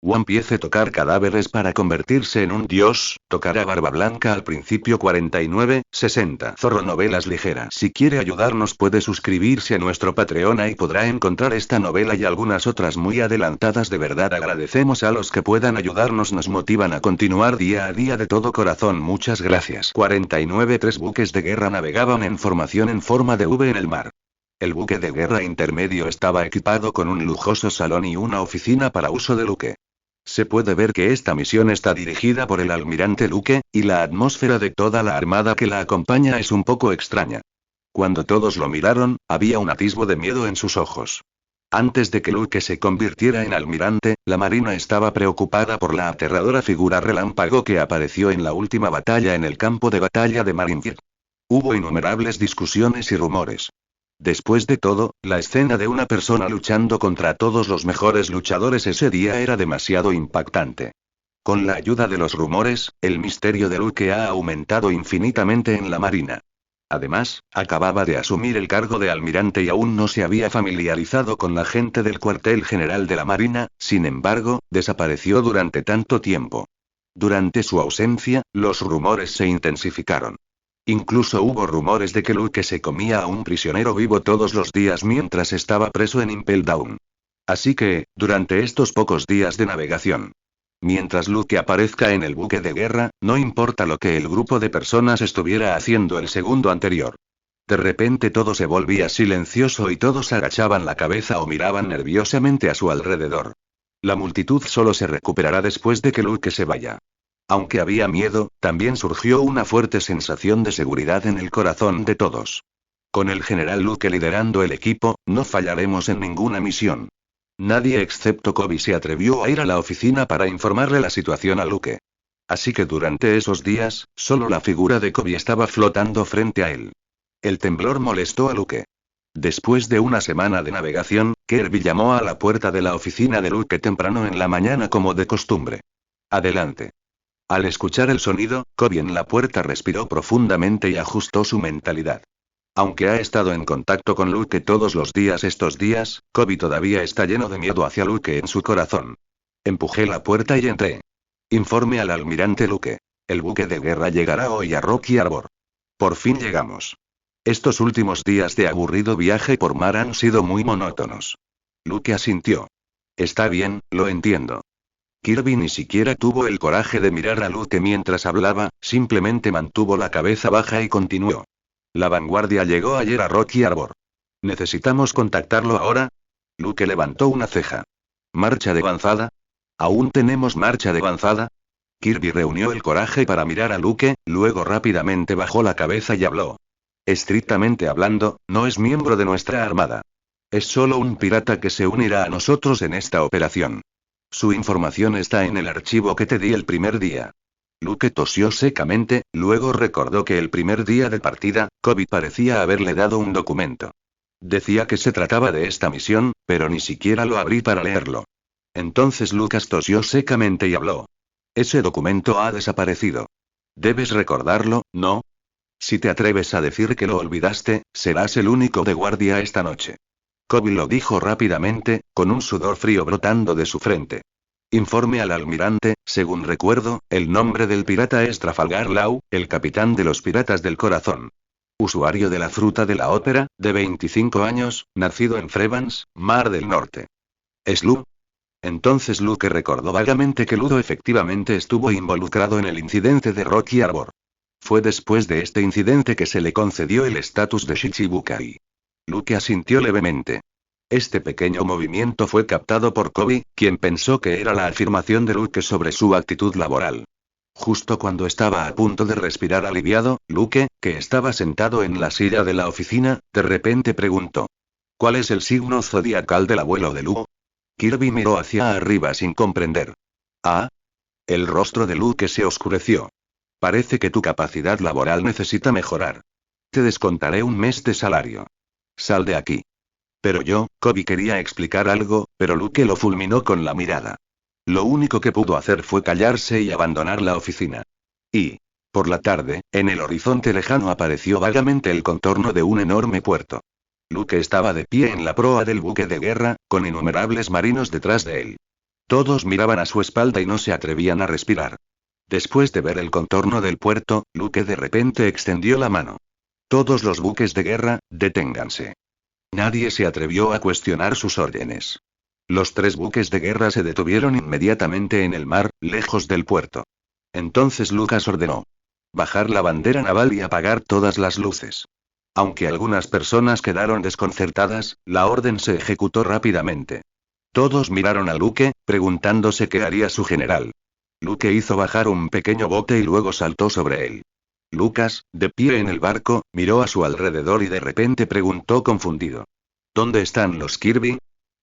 One Piece tocar cadáveres para convertirse en un dios, tocar a Barba Blanca al principio 49,60. Zorro novelas ligeras. Si quiere ayudarnos puede suscribirse a nuestro Patreon y podrá encontrar esta novela y algunas otras muy adelantadas. De verdad agradecemos a los que puedan ayudarnos, nos motivan a continuar día a día de todo corazón. Muchas gracias. 49. Tres buques de guerra navegaban en formación en forma de V en el mar. El buque de guerra intermedio estaba equipado con un lujoso salón y una oficina para uso de Luke. Se puede ver que esta misión está dirigida por el almirante Luke, y la atmósfera de toda la armada que la acompaña es un poco extraña. Cuando todos lo miraron, había un atisbo de miedo en sus ojos. Antes de que Luke se convirtiera en almirante, la marina estaba preocupada por la aterradora figura relámpago que apareció en la última batalla en el campo de batalla de Marineford. Hubo innumerables discusiones y rumores. Después de todo, la escena de una persona luchando contra todos los mejores luchadores ese día era demasiado impactante. Con la ayuda de los rumores, el misterio de Luke ha aumentado infinitamente en la marina. Además, acababa de asumir el cargo de almirante y aún no se había familiarizado con la gente del cuartel general de la marina, sin embargo, desapareció durante tanto tiempo. Durante su ausencia, los rumores se intensificaron. Incluso hubo rumores de que Luke se comía a un prisionero vivo todos los días mientras estaba preso en Impel Down. Así que, durante estos pocos días de navegación, mientras Luke aparezca en el buque de guerra, no importa lo que el grupo de personas estuviera haciendo el segundo anterior. De repente todo se volvía silencioso y todos agachaban la cabeza o miraban nerviosamente a su alrededor. La multitud solo se recuperará después de que Luke se vaya. Aunque había miedo, también surgió una fuerte sensación de seguridad en el corazón de todos. Con el general Luke liderando el equipo, no fallaremos en ninguna misión. Nadie excepto Kobe se atrevió a ir a la oficina para informarle la situación a Luke. Así que durante esos días, solo la figura de Kobe estaba flotando frente a él. El temblor molestó a Luke. Después de una semana de navegación, Kirby llamó a la puerta de la oficina de Luke temprano en la mañana como de costumbre. Adelante. Al escuchar el sonido, Kobe en la puerta respiró profundamente y ajustó su mentalidad. Aunque ha estado en contacto con Luke todos los días estos días, Kobe todavía está lleno de miedo hacia Luke en su corazón. Empujé la puerta y entré. Informe al almirante Luke. El buque de guerra llegará hoy a Rocky Harbor. Por fin llegamos. Estos últimos días de aburrido viaje por mar han sido muy monótonos. Luke asintió. Está bien, lo entiendo. Kirby ni siquiera tuvo el coraje de mirar a Luke mientras hablaba, simplemente mantuvo la cabeza baja y continuó. La vanguardia llegó ayer a Rocky Harbor. ¿Necesitamos contactarlo ahora? Luke levantó una ceja. ¿Marcha de avanzada? ¿Aún tenemos marcha de avanzada? Kirby reunió el coraje para mirar a Luke, luego rápidamente bajó la cabeza y habló. Estrictamente hablando, no es miembro de nuestra armada. Es solo un pirata que se unirá a nosotros en esta operación. Su información está en el archivo que te di el primer día. Luke tosió secamente, luego recordó que el primer día de partida, Kobe parecía haberle dado un documento. Decía que se trataba de esta misión, pero ni siquiera lo abrí para leerlo. Entonces Lucas tosió secamente y habló. Ese documento ha desaparecido. Debes recordarlo, ¿no? Si te atreves a decir que lo olvidaste, serás el único de guardia esta noche. Kobe lo dijo rápidamente, con un sudor frío brotando de su frente. Informe al almirante, según recuerdo, el nombre del pirata es Trafalgar Law, el capitán de los piratas del corazón. Usuario de la fruta de la ópera, de 25 años, nacido en Frevans, Mar del Norte. ¿Es Lu? Entonces Luke recordó vagamente que Ludo efectivamente estuvo involucrado en el incidente de Rocky Harbor. Fue después de este incidente que se le concedió el estatus de Shichibukai. Luke asintió levemente. Este pequeño movimiento fue captado por Kobe, quien pensó que era la afirmación de Luke sobre su actitud laboral. Justo cuando estaba a punto de respirar aliviado, Luke, que estaba sentado en la silla de la oficina, de repente preguntó. ¿Cuál es el signo zodiacal del abuelo de Luo? Kirby miró hacia arriba sin comprender. Ah. El rostro de Luke se oscureció. Parece que tu capacidad laboral necesita mejorar. Te descontaré un mes de salario. Sal de aquí. Pero Kobe quería explicar algo, pero Luke lo fulminó con la mirada. Lo único que pudo hacer fue callarse y abandonar la oficina. Y, por la tarde, en el horizonte lejano apareció vagamente el contorno de un enorme puerto. Luke estaba de pie en la proa del buque de guerra, con innumerables marinos detrás de él. Todos miraban a su espalda y no se atrevían a respirar. Después de ver el contorno del puerto, Luke de repente extendió la mano. Todos los buques de guerra, deténganse. Nadie se atrevió a cuestionar sus órdenes. Los 3 buques de guerra se detuvieron inmediatamente en el mar, lejos del puerto. Entonces Lucas ordenó: bajar la bandera naval y apagar todas las luces. Aunque algunas personas quedaron desconcertadas, la orden se ejecutó rápidamente. Todos miraron a Luke, preguntándose qué haría su general. Luke hizo bajar un pequeño bote y luego saltó sobre él. Lucas, de pie en el barco, miró a su alrededor y de repente preguntó confundido: ¿dónde están los Kirby?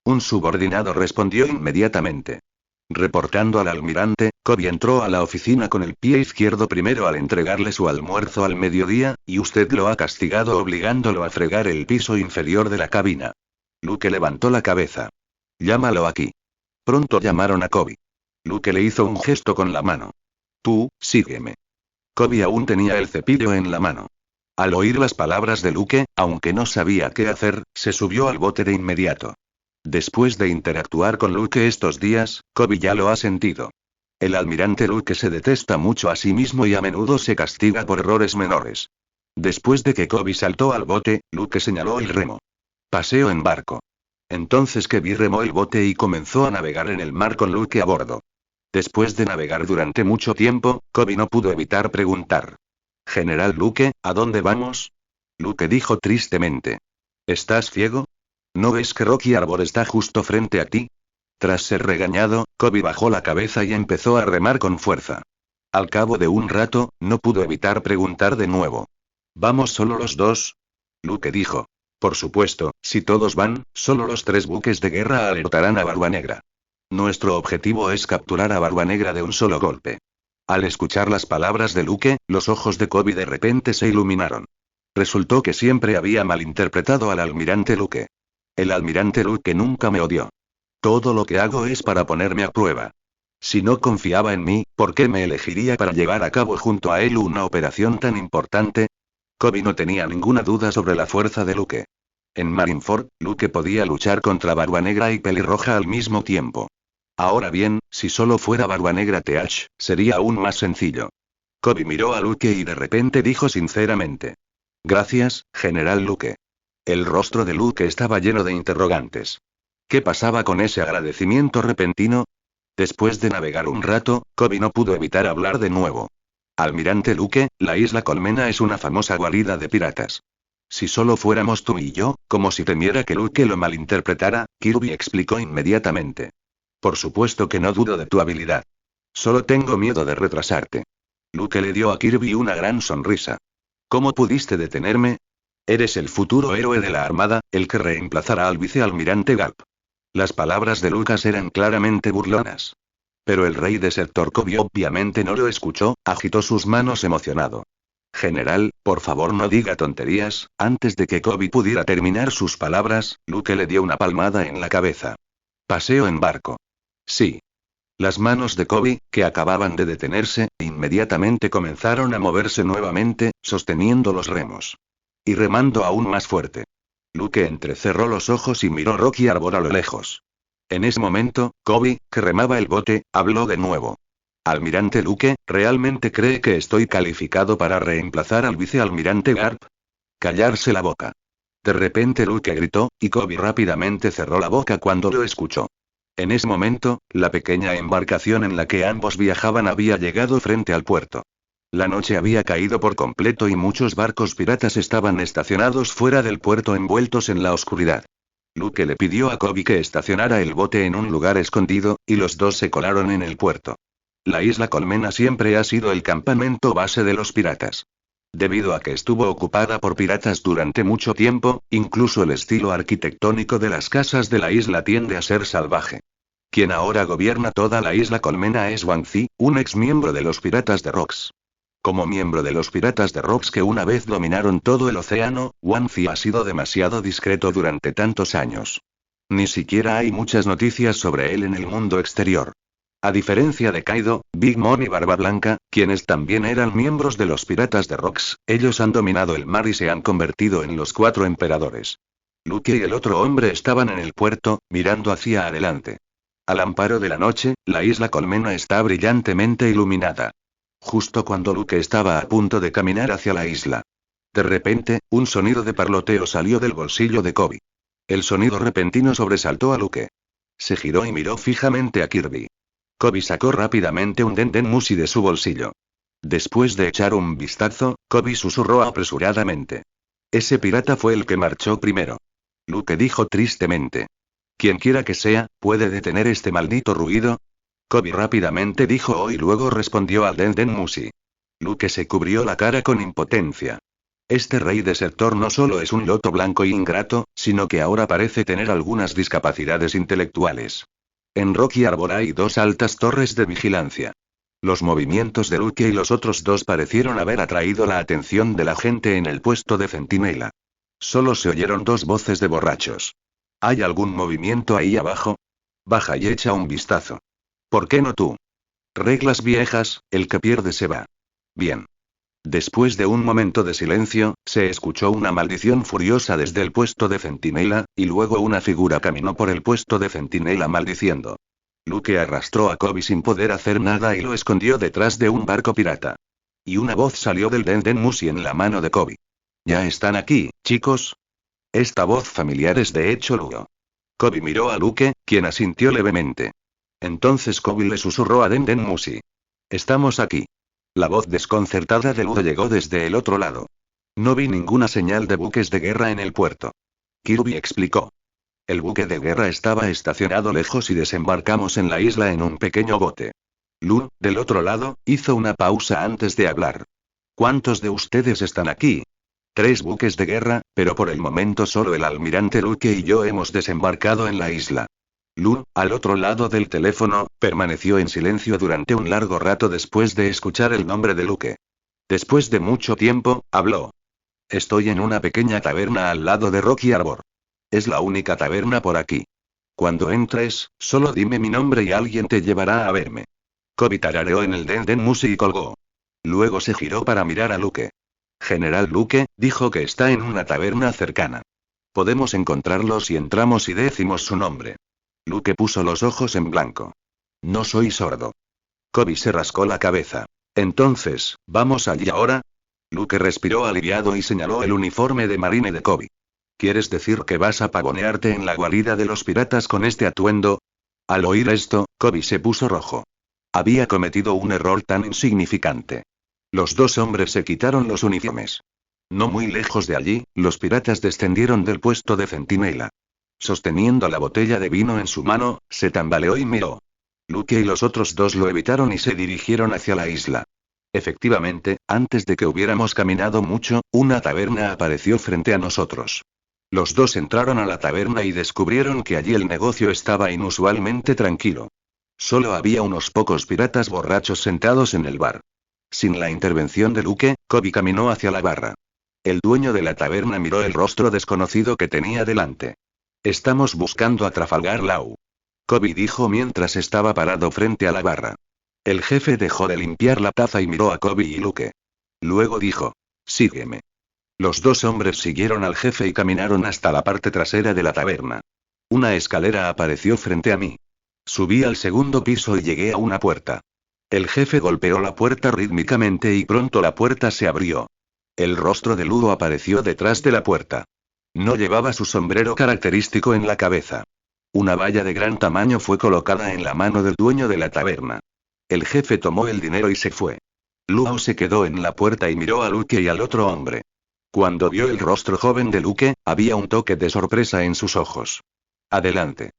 Un subordinado respondió inmediatamente. Reportando al almirante, Kobe entró a la oficina con el pie izquierdo primero al entregarle su almuerzo al mediodía, y usted lo ha castigado obligándolo a fregar el piso inferior de la cabina. Luke levantó la cabeza. Llámalo aquí. Pronto llamaron a Kobe. Luke le hizo un gesto con la mano. Tú, sígueme. Kobe aún tenía el cepillo en la mano. Al oír las palabras de Luke, aunque no sabía qué hacer, se subió al bote de inmediato. Después de interactuar con Luke estos días, Kobe ya lo ha sentido. El almirante Luke se detesta mucho a sí mismo y a menudo se castiga por errores menores. Después de que Kobe saltó al bote, Luke señaló el remo. Paseo en barco. Entonces Kobe remó el bote y comenzó a navegar en el mar con Luke a bordo. Después de navegar durante mucho tiempo, Kobe no pudo evitar preguntar: General Luke, ¿a dónde vamos? Luke dijo tristemente: ¿estás ciego? ¿No ves que Rocky Arbor está justo frente a ti? Tras ser regañado, Kobe bajó la cabeza y empezó a remar con fuerza. Al cabo de un rato, no pudo evitar preguntar de nuevo: ¿vamos solo los 2? Luke dijo: por supuesto, si todos van, solo los 3 buques de guerra alertarán a Barba Negra. Nuestro objetivo es capturar a Barba Negra de un solo golpe. Al escuchar las palabras de Luke, los ojos de Kobe de repente se iluminaron. Resultó que siempre había malinterpretado al almirante Luke. El almirante Luke nunca me odió. Todo lo que hago es para ponerme a prueba. Si no confiaba en mí, ¿por qué me elegiría para llevar a cabo junto a él una operación tan importante? Kobe no tenía ninguna duda sobre la fuerza de Luke. En Marineford, Luke podía luchar contra Barba Negra y Pelirroja al mismo tiempo. Ahora bien, si solo fuera Barba Negra TH, sería aún más sencillo. Kobe miró a Luke y de repente dijo sinceramente: gracias, General Luke. El rostro de Luke estaba lleno de interrogantes. ¿Qué pasaba con ese agradecimiento repentino? Después de navegar un rato, Kobe no pudo evitar hablar de nuevo. Almirante Luke, la isla Colmena es una famosa guarida de piratas. Si solo fuéramos tú y yo, como si temiera que Luke lo malinterpretara, Kirby explicó inmediatamente. Por supuesto que no dudo de tu habilidad. Solo tengo miedo de retrasarte. Luke le dio a Kirby una gran sonrisa. ¿Cómo pudiste detenerme? Eres el futuro héroe de la Armada, el que reemplazará al vicealmirante Garp. Las palabras de Lucas eran claramente burlonas. Pero el rey desertor Kobe obviamente no lo escuchó, agitó sus manos emocionado. General, por favor no diga tonterías. Antes de que Kobe pudiera terminar sus palabras, Luke le dio una palmada en la cabeza. Paseo en barco. Sí. Las manos de Kobe, que acababan de detenerse, inmediatamente comenzaron a moverse nuevamente, sosteniendo los remos. Y remando aún más fuerte. Luke entrecerró los ojos y miró Rocky Arbor a lo lejos. En ese momento, Kobe, que remaba el bote, habló de nuevo. Almirante Luke, ¿realmente cree que estoy calificado para reemplazar al vicealmirante Garp? Callarse la boca. De repente Luke gritó, y Kobe rápidamente cerró la boca cuando lo escuchó. En ese momento, la pequeña embarcación en la que ambos viajaban había llegado frente al puerto. La noche había caído por completo y muchos barcos piratas estaban estacionados fuera del puerto envueltos en la oscuridad. Luke le pidió a Kobe que estacionara el bote en un lugar escondido, y los dos se colaron en el puerto. La isla Colmena siempre ha sido el campamento base de los piratas. Debido a que estuvo ocupada por piratas durante mucho tiempo, incluso el estilo arquitectónico de las casas de la isla tiende a ser salvaje. Quien ahora gobierna toda la isla Colmena es Wang Zi, un ex miembro de los piratas de Rocks. Como miembro de los piratas de Rocks que una vez dominaron todo el océano, Wang Zi ha sido demasiado discreto durante tantos años. Ni siquiera hay muchas noticias sobre él en el mundo exterior. A diferencia de Kaido, Big Mom y Barba Blanca, quienes también eran miembros de los piratas de Rocks, ellos han dominado el mar y se han convertido en los 4 emperadores. Luke y el otro hombre estaban en el puerto, mirando hacia adelante. Al amparo de la noche, la isla Colmena está brillantemente iluminada. Justo cuando Luke estaba a punto de caminar hacia la isla. De repente, un sonido de parloteo salió del bolsillo de Kobe. El sonido repentino sobresaltó a Luke. Se giró y miró fijamente a Kirby. Kobe sacó rápidamente un Den Mushi de su bolsillo. Después de echar un vistazo, Kobe susurró apresuradamente. Ese pirata fue el que marchó primero. Luke dijo tristemente. Quien quiera que sea, ¿puede detener este maldito ruido? Kobe rápidamente dijo y luego respondió al Den Mushi. Luke se cubrió la cara con impotencia. Este rey desertor no solo es un loto blanco y ingrato, sino que ahora parece tener algunas discapacidades intelectuales. En Rocky Arbor hay 2 altas torres de vigilancia. Los movimientos de Luke y los otros 2 parecieron haber atraído la atención de la gente en el puesto de centinela. Solo se oyeron 2 voces de borrachos. ¿Hay algún movimiento ahí abajo? Baja y echa un vistazo. ¿Por qué no tú? Reglas viejas, el que pierde se va. Bien. Después de un momento de silencio, se escuchó una maldición furiosa desde el puesto de centinela, y luego una figura caminó por el puesto de centinela maldiciendo. Luke arrastró a Kobe sin poder hacer nada y lo escondió detrás de un barco pirata. Y una voz salió del Den Mushi en la mano de Kobe. ¿Ya están aquí, chicos? Esta voz familiar es de hecho Lugo. Kobe miró a Luke, quien asintió levemente. Entonces Kobe le susurró a Den Mushi. Estamos aquí. La voz desconcertada de Ludo llegó desde el otro lado. No vi ninguna señal de buques de guerra en el puerto. Kirby explicó. El buque de guerra estaba estacionado lejos y desembarcamos en la isla en un pequeño bote. Lu, del otro lado, hizo una pausa antes de hablar. ¿Cuántos de ustedes están aquí? 3 buques de guerra, pero por el momento solo el almirante Luke y yo hemos desembarcado en la isla. Lu, al otro lado del teléfono, permaneció en silencio durante un largo rato después de escuchar el nombre de Luke. Después de mucho tiempo, habló. Estoy en una pequeña taberna al lado de Rocky Arbor. Es la única taberna por aquí. Cuando entres, solo dime mi nombre y alguien te llevará a verme. Kobe tarareó en el Den Mushi y colgó. Luego se giró para mirar a Luke. General Luke, dijo que está en una taberna cercana. Podemos encontrarlo si entramos y decimos su nombre. Luke puso los ojos en blanco. No soy sordo. Kobe se rascó la cabeza. Entonces, ¿vamos allí ahora? Luke respiró aliviado y señaló el uniforme de marine de Kobe. ¿Quieres decir que vas a pavonearte en la guarida de los piratas con este atuendo? Al oír esto, Kobe se puso rojo. Había cometido un error tan insignificante. Los 2 hombres se quitaron los uniformes. No muy lejos de allí, los piratas descendieron del puesto de centinela. Sosteniendo la botella de vino en su mano, se tambaleó y miró. Luke y los otros 2 lo evitaron y se dirigieron hacia la isla. Efectivamente, antes de que hubiéramos caminado mucho, una taberna apareció frente a nosotros. Los 2 entraron a la taberna y descubrieron que allí el negocio estaba inusualmente tranquilo. Solo había unos pocos piratas borrachos sentados en el bar. Sin la intervención de Luke, Kobe caminó hacia la barra. El dueño de la taberna miró el rostro desconocido que tenía delante. Estamos buscando a Trafalgar Law. Kobe dijo mientras estaba parado frente a la barra. El jefe dejó de limpiar la taza y miró a Kobe y Luke. Luego dijo. Sígueme. Los 2 hombres siguieron al jefe y caminaron hasta la parte trasera de la taberna. Una escalera apareció frente a mí. Subí al segundo piso y llegué a una puerta. El jefe golpeó la puerta rítmicamente y pronto la puerta se abrió. El rostro de Ludo apareció detrás de la puerta. No llevaba su sombrero característico en la cabeza. Una valla de gran tamaño fue colocada en la mano del dueño de la taberna. El jefe tomó el dinero y se fue. Luo se quedó en la puerta y miró a Luke y al otro hombre. Cuando vio el rostro joven de Luke, había un toque de sorpresa en sus ojos. Adelante.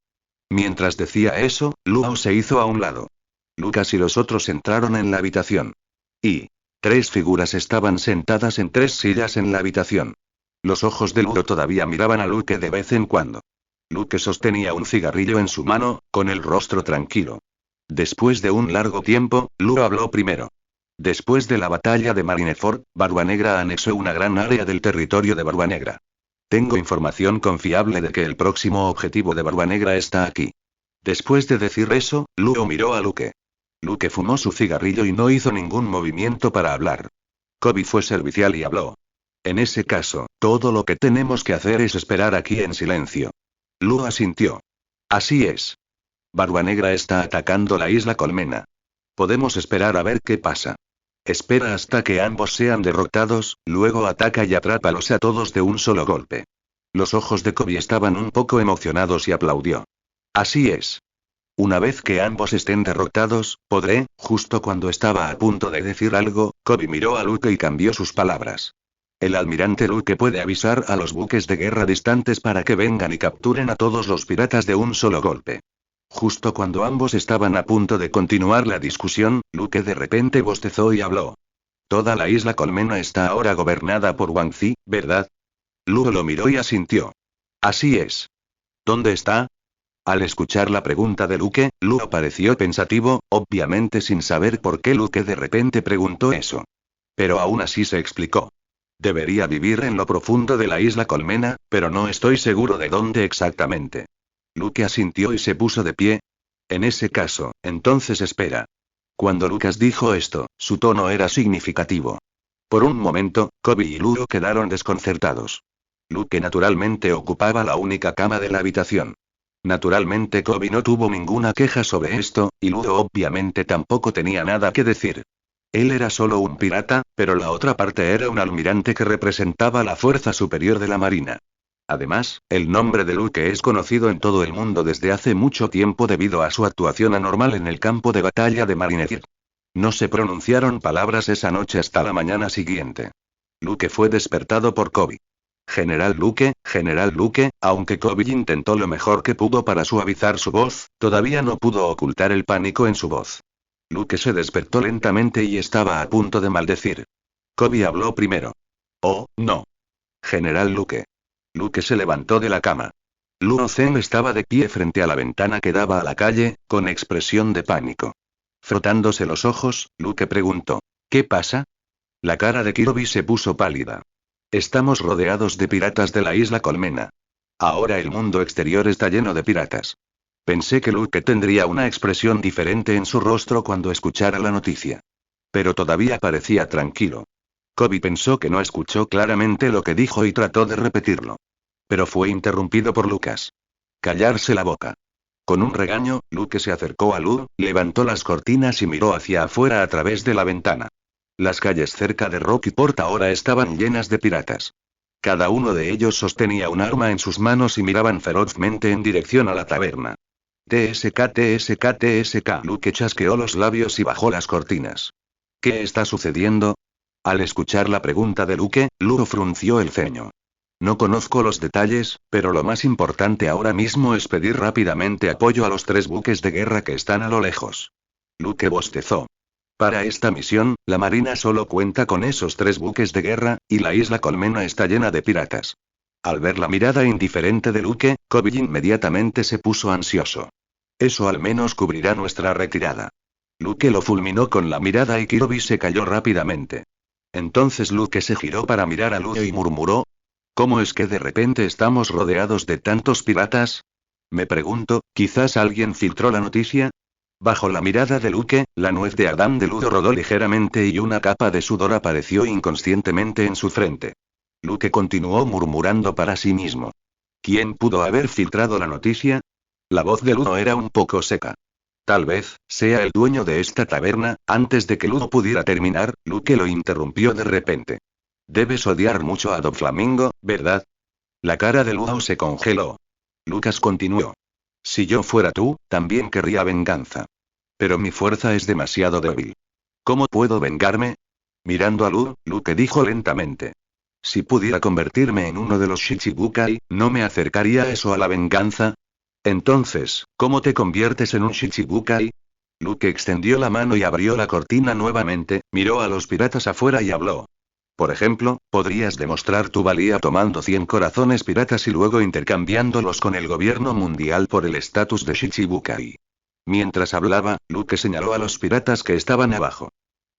Mientras decía eso, Luo se hizo a un lado. Lucas y los otros entraron en la habitación. Y 3 figuras estaban sentadas en 3 sillas en la habitación. Los ojos de Luo todavía miraban a Luke de vez en cuando. Luke sostenía un cigarrillo en su mano, con el rostro tranquilo. Después de un largo tiempo, Luo habló primero. Después de la batalla de Marineford, Barbanegra anexó una gran área del territorio de Barbanegra. Tengo información confiable de que el próximo objetivo de Barbanegra está aquí. Después de decir eso, Luo miró a Luke. Luke fumó su cigarrillo y no hizo ningún movimiento para hablar. Kobe fue servicial y habló. En ese caso, todo lo que tenemos que hacer es esperar aquí en silencio. Luo asintió. Así es. Barba Negra está atacando la isla Colmena. Podemos esperar a ver qué pasa. Espera hasta que ambos sean derrotados, luego ataca y atrápalos a todos de un solo golpe. Los ojos de Kobe estaban un poco emocionados y aplaudió. Así es. Una vez que ambos estén derrotados, podré. Justo cuando estaba a punto de decir algo, Kobe miró a Luke y cambió sus palabras. El almirante Luke puede avisar a los buques de guerra distantes para que vengan y capturen a todos los piratas de un solo golpe. Justo cuando ambos estaban a punto de continuar la discusión, Luke de repente bostezó y habló. Toda la isla Colmena está ahora gobernada por Wang Zi, ¿verdad? Luke lo miró y asintió. Así es. ¿Dónde está? Al escuchar la pregunta de Luke, Luke pareció pensativo, obviamente sin saber por qué Luke de repente preguntó eso. Pero aún así se explicó. Debería vivir en lo profundo de la isla Colmena, pero no estoy seguro de dónde exactamente. Luke asintió y se puso de pie. En ese caso, entonces espera. Cuando Lucas dijo esto, su tono era significativo. Por un momento, Kobe y Luke quedaron desconcertados. Luke naturalmente ocupaba la única cama de la habitación. Naturalmente Kobe no tuvo ninguna queja sobre esto, y Luke obviamente tampoco tenía nada que decir. Él era solo un pirata, pero la otra parte era un almirante que representaba la fuerza superior de la marina. Además, el nombre de Luke es conocido en todo el mundo desde hace mucho tiempo debido a su actuación anormal en el campo de batalla de Marineford. No se pronunciaron palabras esa noche hasta la mañana siguiente. Luke fue despertado por Kobe. General Luke, aunque Kobe intentó lo mejor que pudo para suavizar su voz, todavía no pudo ocultar el pánico en su voz. Luke se despertó lentamente y estaba a punto de maldecir. Kobe habló primero. Oh, no. General Luke. Luke se levantó de la cama. Luo Zeng estaba de pie frente a la ventana que daba a la calle, con expresión de pánico. Frotándose los ojos, Luke preguntó. ¿Qué pasa? La cara de Kirby se puso pálida. Estamos rodeados de piratas de la isla Colmena. Ahora el mundo exterior está lleno de piratas. Pensé que Luke tendría una expresión diferente en su rostro cuando escuchara la noticia. Pero todavía parecía tranquilo. Kobe pensó que no escuchó claramente lo que dijo y trató de repetirlo. Pero fue interrumpido por Lucas. Callarse la boca. Con un regaño, Luke se acercó a Lu, levantó las cortinas y miró hacia afuera a través de la ventana. Las calles cerca de Rockyport ahora estaban llenas de piratas. Cada uno de ellos sostenía un arma en sus manos y miraban ferozmente en dirección a la taberna. TSK. Luke chasqueó los labios y bajó las cortinas. ¿Qué está sucediendo? Al escuchar la pregunta de Luke, Luke frunció el ceño. No conozco los detalles, pero lo más importante ahora mismo es pedir rápidamente apoyo a los 3 buques de guerra que están a lo lejos. Luke bostezó. Para esta misión, la marina solo cuenta con esos 3 buques de guerra, y la isla Colmena está llena de piratas. Al ver la mirada indiferente de Luke, Kobe inmediatamente se puso ansioso. Eso al menos cubrirá nuestra retirada. Luke lo fulminó con la mirada y Kirby se cayó rápidamente. Entonces Luke se giró para mirar a Luke y murmuró. ¿Cómo es que de repente estamos rodeados de tantos piratas? Me pregunto, ¿quizás alguien filtró la noticia? Bajo la mirada de Luke, la nuez de Adán de Ludo rodó ligeramente y una capa de sudor apareció inconscientemente en su frente. Luke continuó murmurando para sí mismo. ¿Quién pudo haber filtrado la noticia? La voz de Ludo era un poco seca. Tal vez sea el dueño de esta taberna. Antes de que Ludo pudiera terminar, Luke lo interrumpió de repente. Debes odiar mucho a Doflamingo, ¿verdad? La cara de Ludo se congeló. Lucas continuó. Si yo fuera tú, también querría venganza. Pero mi fuerza es demasiado débil. ¿Cómo puedo vengarme? Mirando a Luke dijo lentamente. Si pudiera convertirme en uno de los Shichibukai, ¿no me acercaría eso a la venganza? Entonces, ¿cómo te conviertes en un Shichibukai? Luke extendió la mano y abrió la cortina nuevamente, miró a los piratas afuera y habló. Por ejemplo, podrías demostrar tu valía tomando 100 corazones piratas y luego intercambiándolos con el gobierno mundial por el estatus de Shichibukai. Mientras hablaba, Luke señaló a los piratas que estaban abajo.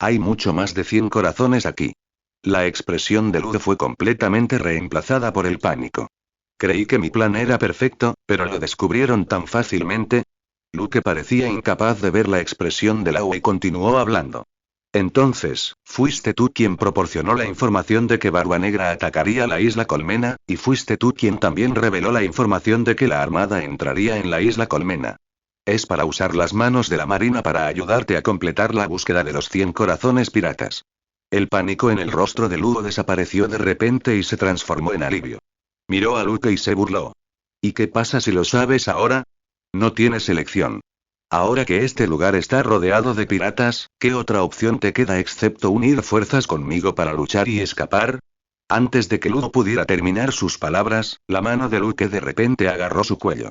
Hay mucho más de 100 corazones aquí. La expresión de Luke fue completamente reemplazada por el pánico. Creí que mi plan era perfecto, pero lo descubrieron tan fácilmente. Luke parecía incapaz de ver la expresión de Lau y continuó hablando. Entonces, fuiste tú quien proporcionó la información de que Barba Negra atacaría la isla Colmena, y fuiste tú quien también reveló la información de que la armada entraría en la isla Colmena. Es para usar las manos de la marina para ayudarte a completar la búsqueda de los 100 corazones piratas. El pánico en el rostro de Ludo desapareció de repente y se transformó en alivio. Miró a Luke y se burló. ¿Y qué pasa si lo sabes ahora? No tienes elección. Ahora que este lugar está rodeado de piratas, ¿qué otra opción te queda excepto unir fuerzas conmigo para luchar y escapar? Antes de que Ludo pudiera terminar sus palabras, la mano de Luke de repente agarró su cuello.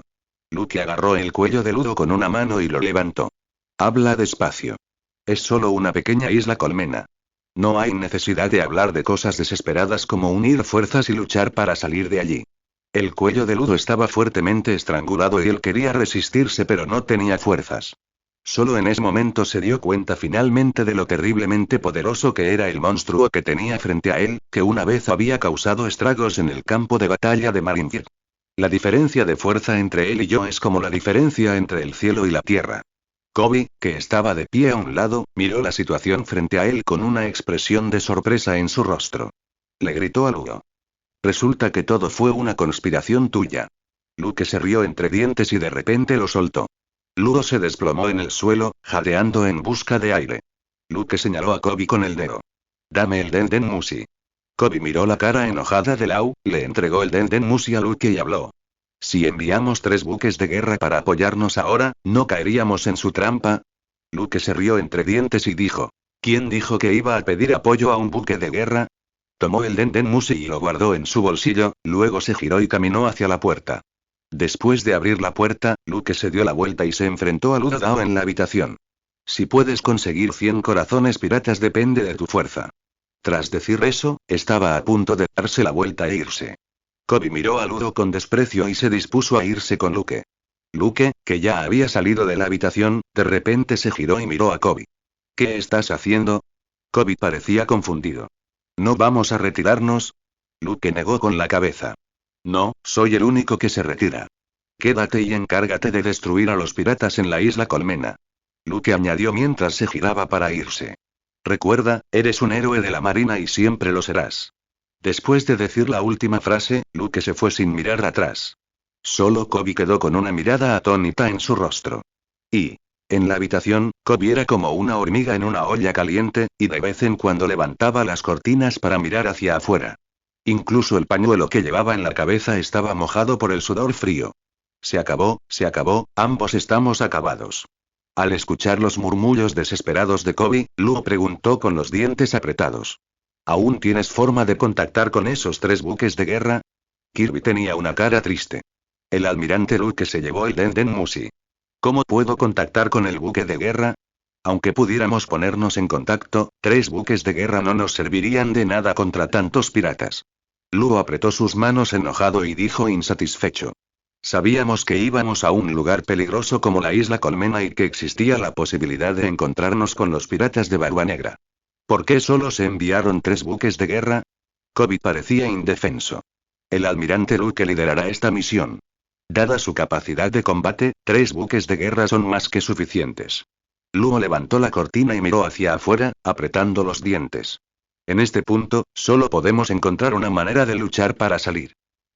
Luke agarró el cuello de Ludo con una mano y lo levantó. Habla despacio. Es solo una pequeña isla colmena. No hay necesidad de hablar de cosas desesperadas como unir fuerzas y luchar para salir de allí. El cuello de Ludo estaba fuertemente estrangulado y él quería resistirse pero no tenía fuerzas. Solo en ese momento se dio cuenta finalmente de lo terriblemente poderoso que era el monstruo que tenía frente a él, que una vez había causado estragos en el campo de batalla de Marineford. La diferencia de fuerza entre él y yo es como la diferencia entre el cielo y la tierra. Kobe, que estaba de pie a un lado, miró la situación frente a él con una expresión de sorpresa en su rostro. Le gritó a Ludo. Resulta que todo fue una conspiración tuya. Luke se rió entre dientes y de repente lo soltó. Ludo se desplomó en el suelo, jadeando en busca de aire. Luke señaló a Kobe con el dedo. Dame el Denden Mushi. Kobe miró la cara enojada de Lau, le entregó el Denden Mushi a Luke y habló. Si enviamos 3 buques de guerra para apoyarnos ahora, ¿no caeríamos en su trampa? Luke se rió entre dientes y dijo. ¿Quién dijo que iba a pedir apoyo a un buque de guerra? Tomó el Denden Mushi y lo guardó en su bolsillo, luego se giró y caminó hacia la puerta. Después de abrir la puerta, Luke se dio la vuelta y se enfrentó a Ludo Dao en la habitación. Si puedes conseguir 100 corazones piratas depende de tu fuerza. Tras decir eso, estaba a punto de darse la vuelta e irse. Kobe miró a Ludo con desprecio y se dispuso a irse con Luke. Luke, que ya había salido de la habitación, de repente se giró y miró a Kobe. ¿Qué estás haciendo? Kobe parecía confundido. ¿No vamos a retirarnos? Luke negó con la cabeza. No, soy el único que se retira. Quédate y encárgate de destruir a los piratas en la isla Colmena. Luke añadió mientras se giraba para irse. Recuerda, eres un héroe de la marina y siempre lo serás. Después de decir la última frase, Luke se fue sin mirar atrás. Solo Kobe quedó con una mirada atónita en su rostro. Y, en la habitación, Kobe era como una hormiga en una olla caliente, y de vez en cuando levantaba las cortinas para mirar hacia afuera. Incluso el pañuelo que llevaba en la cabeza estaba mojado por el sudor frío. Se acabó, ambos estamos acabados. Al escuchar los murmullos desesperados de Kobe, Luo preguntó con los dientes apretados. ¿Aún tienes forma de contactar con esos 3 buques de guerra? Kirby tenía una cara triste. El almirante Luke se llevó el Denden Mushi. ¿Cómo puedo contactar con el buque de guerra? Aunque pudiéramos ponernos en contacto, 3 buques de guerra no nos servirían de nada contra tantos piratas. Luo apretó sus manos enojado y dijo insatisfecho. Sabíamos que íbamos a un lugar peligroso como la isla Colmena y que existía la posibilidad de encontrarnos con los piratas de Barba Negra. ¿Por qué solo se enviaron 3 buques de guerra? Kobe parecía indefenso. El almirante Luke liderará esta misión. Dada su capacidad de combate, 3 buques de guerra son más que suficientes. Luo levantó la cortina y miró hacia afuera, apretando los dientes. En este punto, solo podemos encontrar una manera de luchar para salir.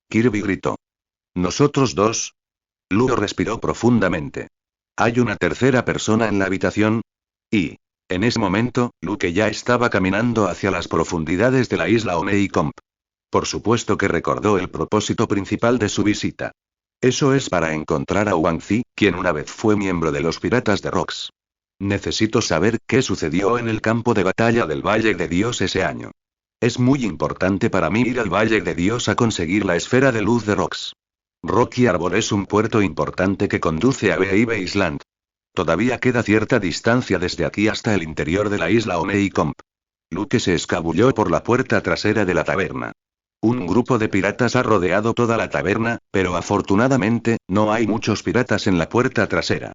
Kirby gritó. ¿Nosotros 2? Luo respiró profundamente. ¿Hay una tercera persona en la habitación? Y, en ese momento, Luke ya estaba caminando hacia las profundidades de la isla Oneikomp. Por supuesto que recordó el propósito principal de su visita. Eso es para encontrar a Wang Zi, quien una vez fue miembro de los piratas de Rocks. Necesito saber qué sucedió en el campo de batalla del Valle de Dios ese año. Es muy importante para mí ir al Valle de Dios a conseguir la esfera de luz de Rocks. Rocky Arbor es un puerto importante que conduce a Baby Island. Todavía queda cierta distancia desde aquí hasta el interior de la isla Oneikomp. Luke se escabulló por la puerta trasera de la taberna. Un grupo de piratas ha rodeado toda la taberna, pero afortunadamente, no hay muchos piratas en la puerta trasera.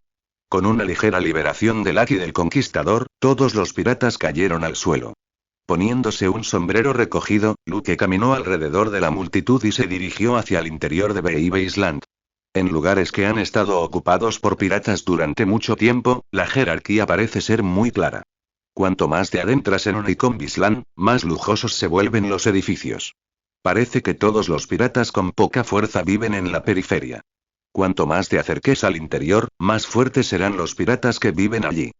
Con una ligera liberación de Lucky del Conquistador, todos los piratas cayeron al suelo. Poniéndose un sombrero recogido, Luke caminó alrededor de la multitud y se dirigió hacia el interior de Baby Island. En lugares que han estado ocupados por piratas durante mucho tiempo, la jerarquía parece ser muy clara. Cuanto más te adentras en Oneikomp Island, más lujosos se vuelven los edificios. Parece que todos los piratas con poca fuerza viven en la periferia. Cuanto más te acerques al interior, más fuertes serán los piratas que viven allí.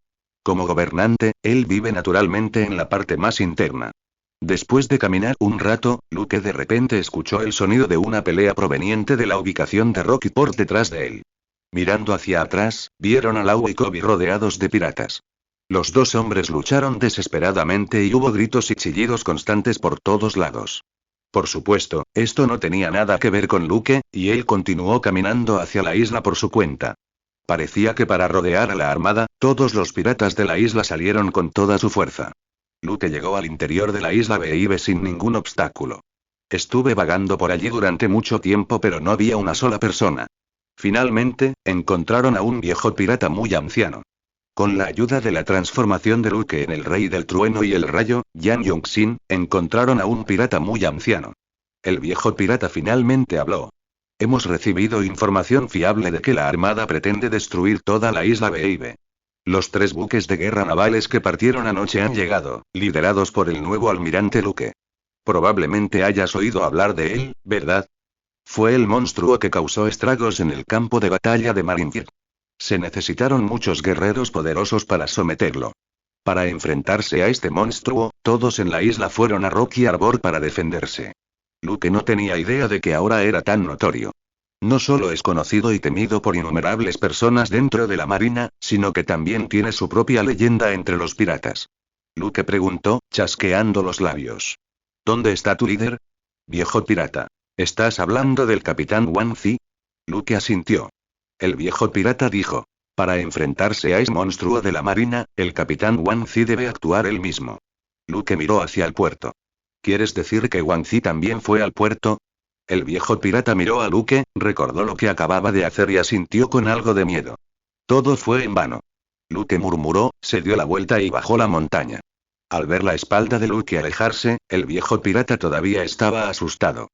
Como gobernante, él vive naturalmente en la parte más interna. Después de caminar un rato, Luke de repente escuchó el sonido de una pelea proveniente de la ubicación de Rocky por detrás de él. Mirando hacia atrás, vieron a Law y Kobe rodeados de piratas. Los dos hombres lucharon desesperadamente y hubo gritos y chillidos constantes por todos lados. Por supuesto, esto no tenía nada que ver con Luke, y él continuó caminando hacia la isla por su cuenta. Parecía que para rodear a la armada, todos los piratas de la isla salieron con toda su fuerza. Luke llegó al interior de la isla Beibe sin ningún obstáculo. Estuve vagando por allí durante mucho tiempo pero no había una sola persona. Finalmente, encontraron a un viejo pirata muy anciano. Con la ayuda de la transformación de Luke en el Rey del Trueno y el Rayo, Yang Yongxin, encontraron a un pirata muy anciano. El viejo pirata finalmente habló. Hemos recibido información fiable de que la armada pretende destruir toda la isla Beibe. Los 3 buques de guerra navales que partieron anoche han llegado, liderados por el nuevo almirante Luke. Probablemente hayas oído hablar de él, ¿verdad? Fue el monstruo que causó estragos en el campo de batalla de Marineford. Se necesitaron muchos guerreros poderosos para someterlo. Para enfrentarse a este monstruo, todos en la isla fueron a Rocky Harbour para defenderse. Luke no tenía idea de que ahora era tan notorio. No solo es conocido y temido por innumerables personas dentro de la marina, sino que también tiene su propia leyenda entre los piratas. Luke preguntó, chasqueando los labios. ¿Dónde está tu líder? Viejo pirata. ¿Estás hablando del capitán Wang Zi? Luke asintió. El viejo pirata dijo. Para enfrentarse a ese monstruo de la marina, el capitán Wang Zi debe actuar él mismo. Luke miró hacia el puerto. ¿Quieres decir que Wang Zi también fue al puerto? El viejo pirata miró a Luke, recordó lo que acababa de hacer y asintió con algo de miedo. Todo fue en vano. Luke murmuró, se dio la vuelta y bajó la montaña. Al ver la espalda de Luke alejarse, el viejo pirata todavía estaba asustado.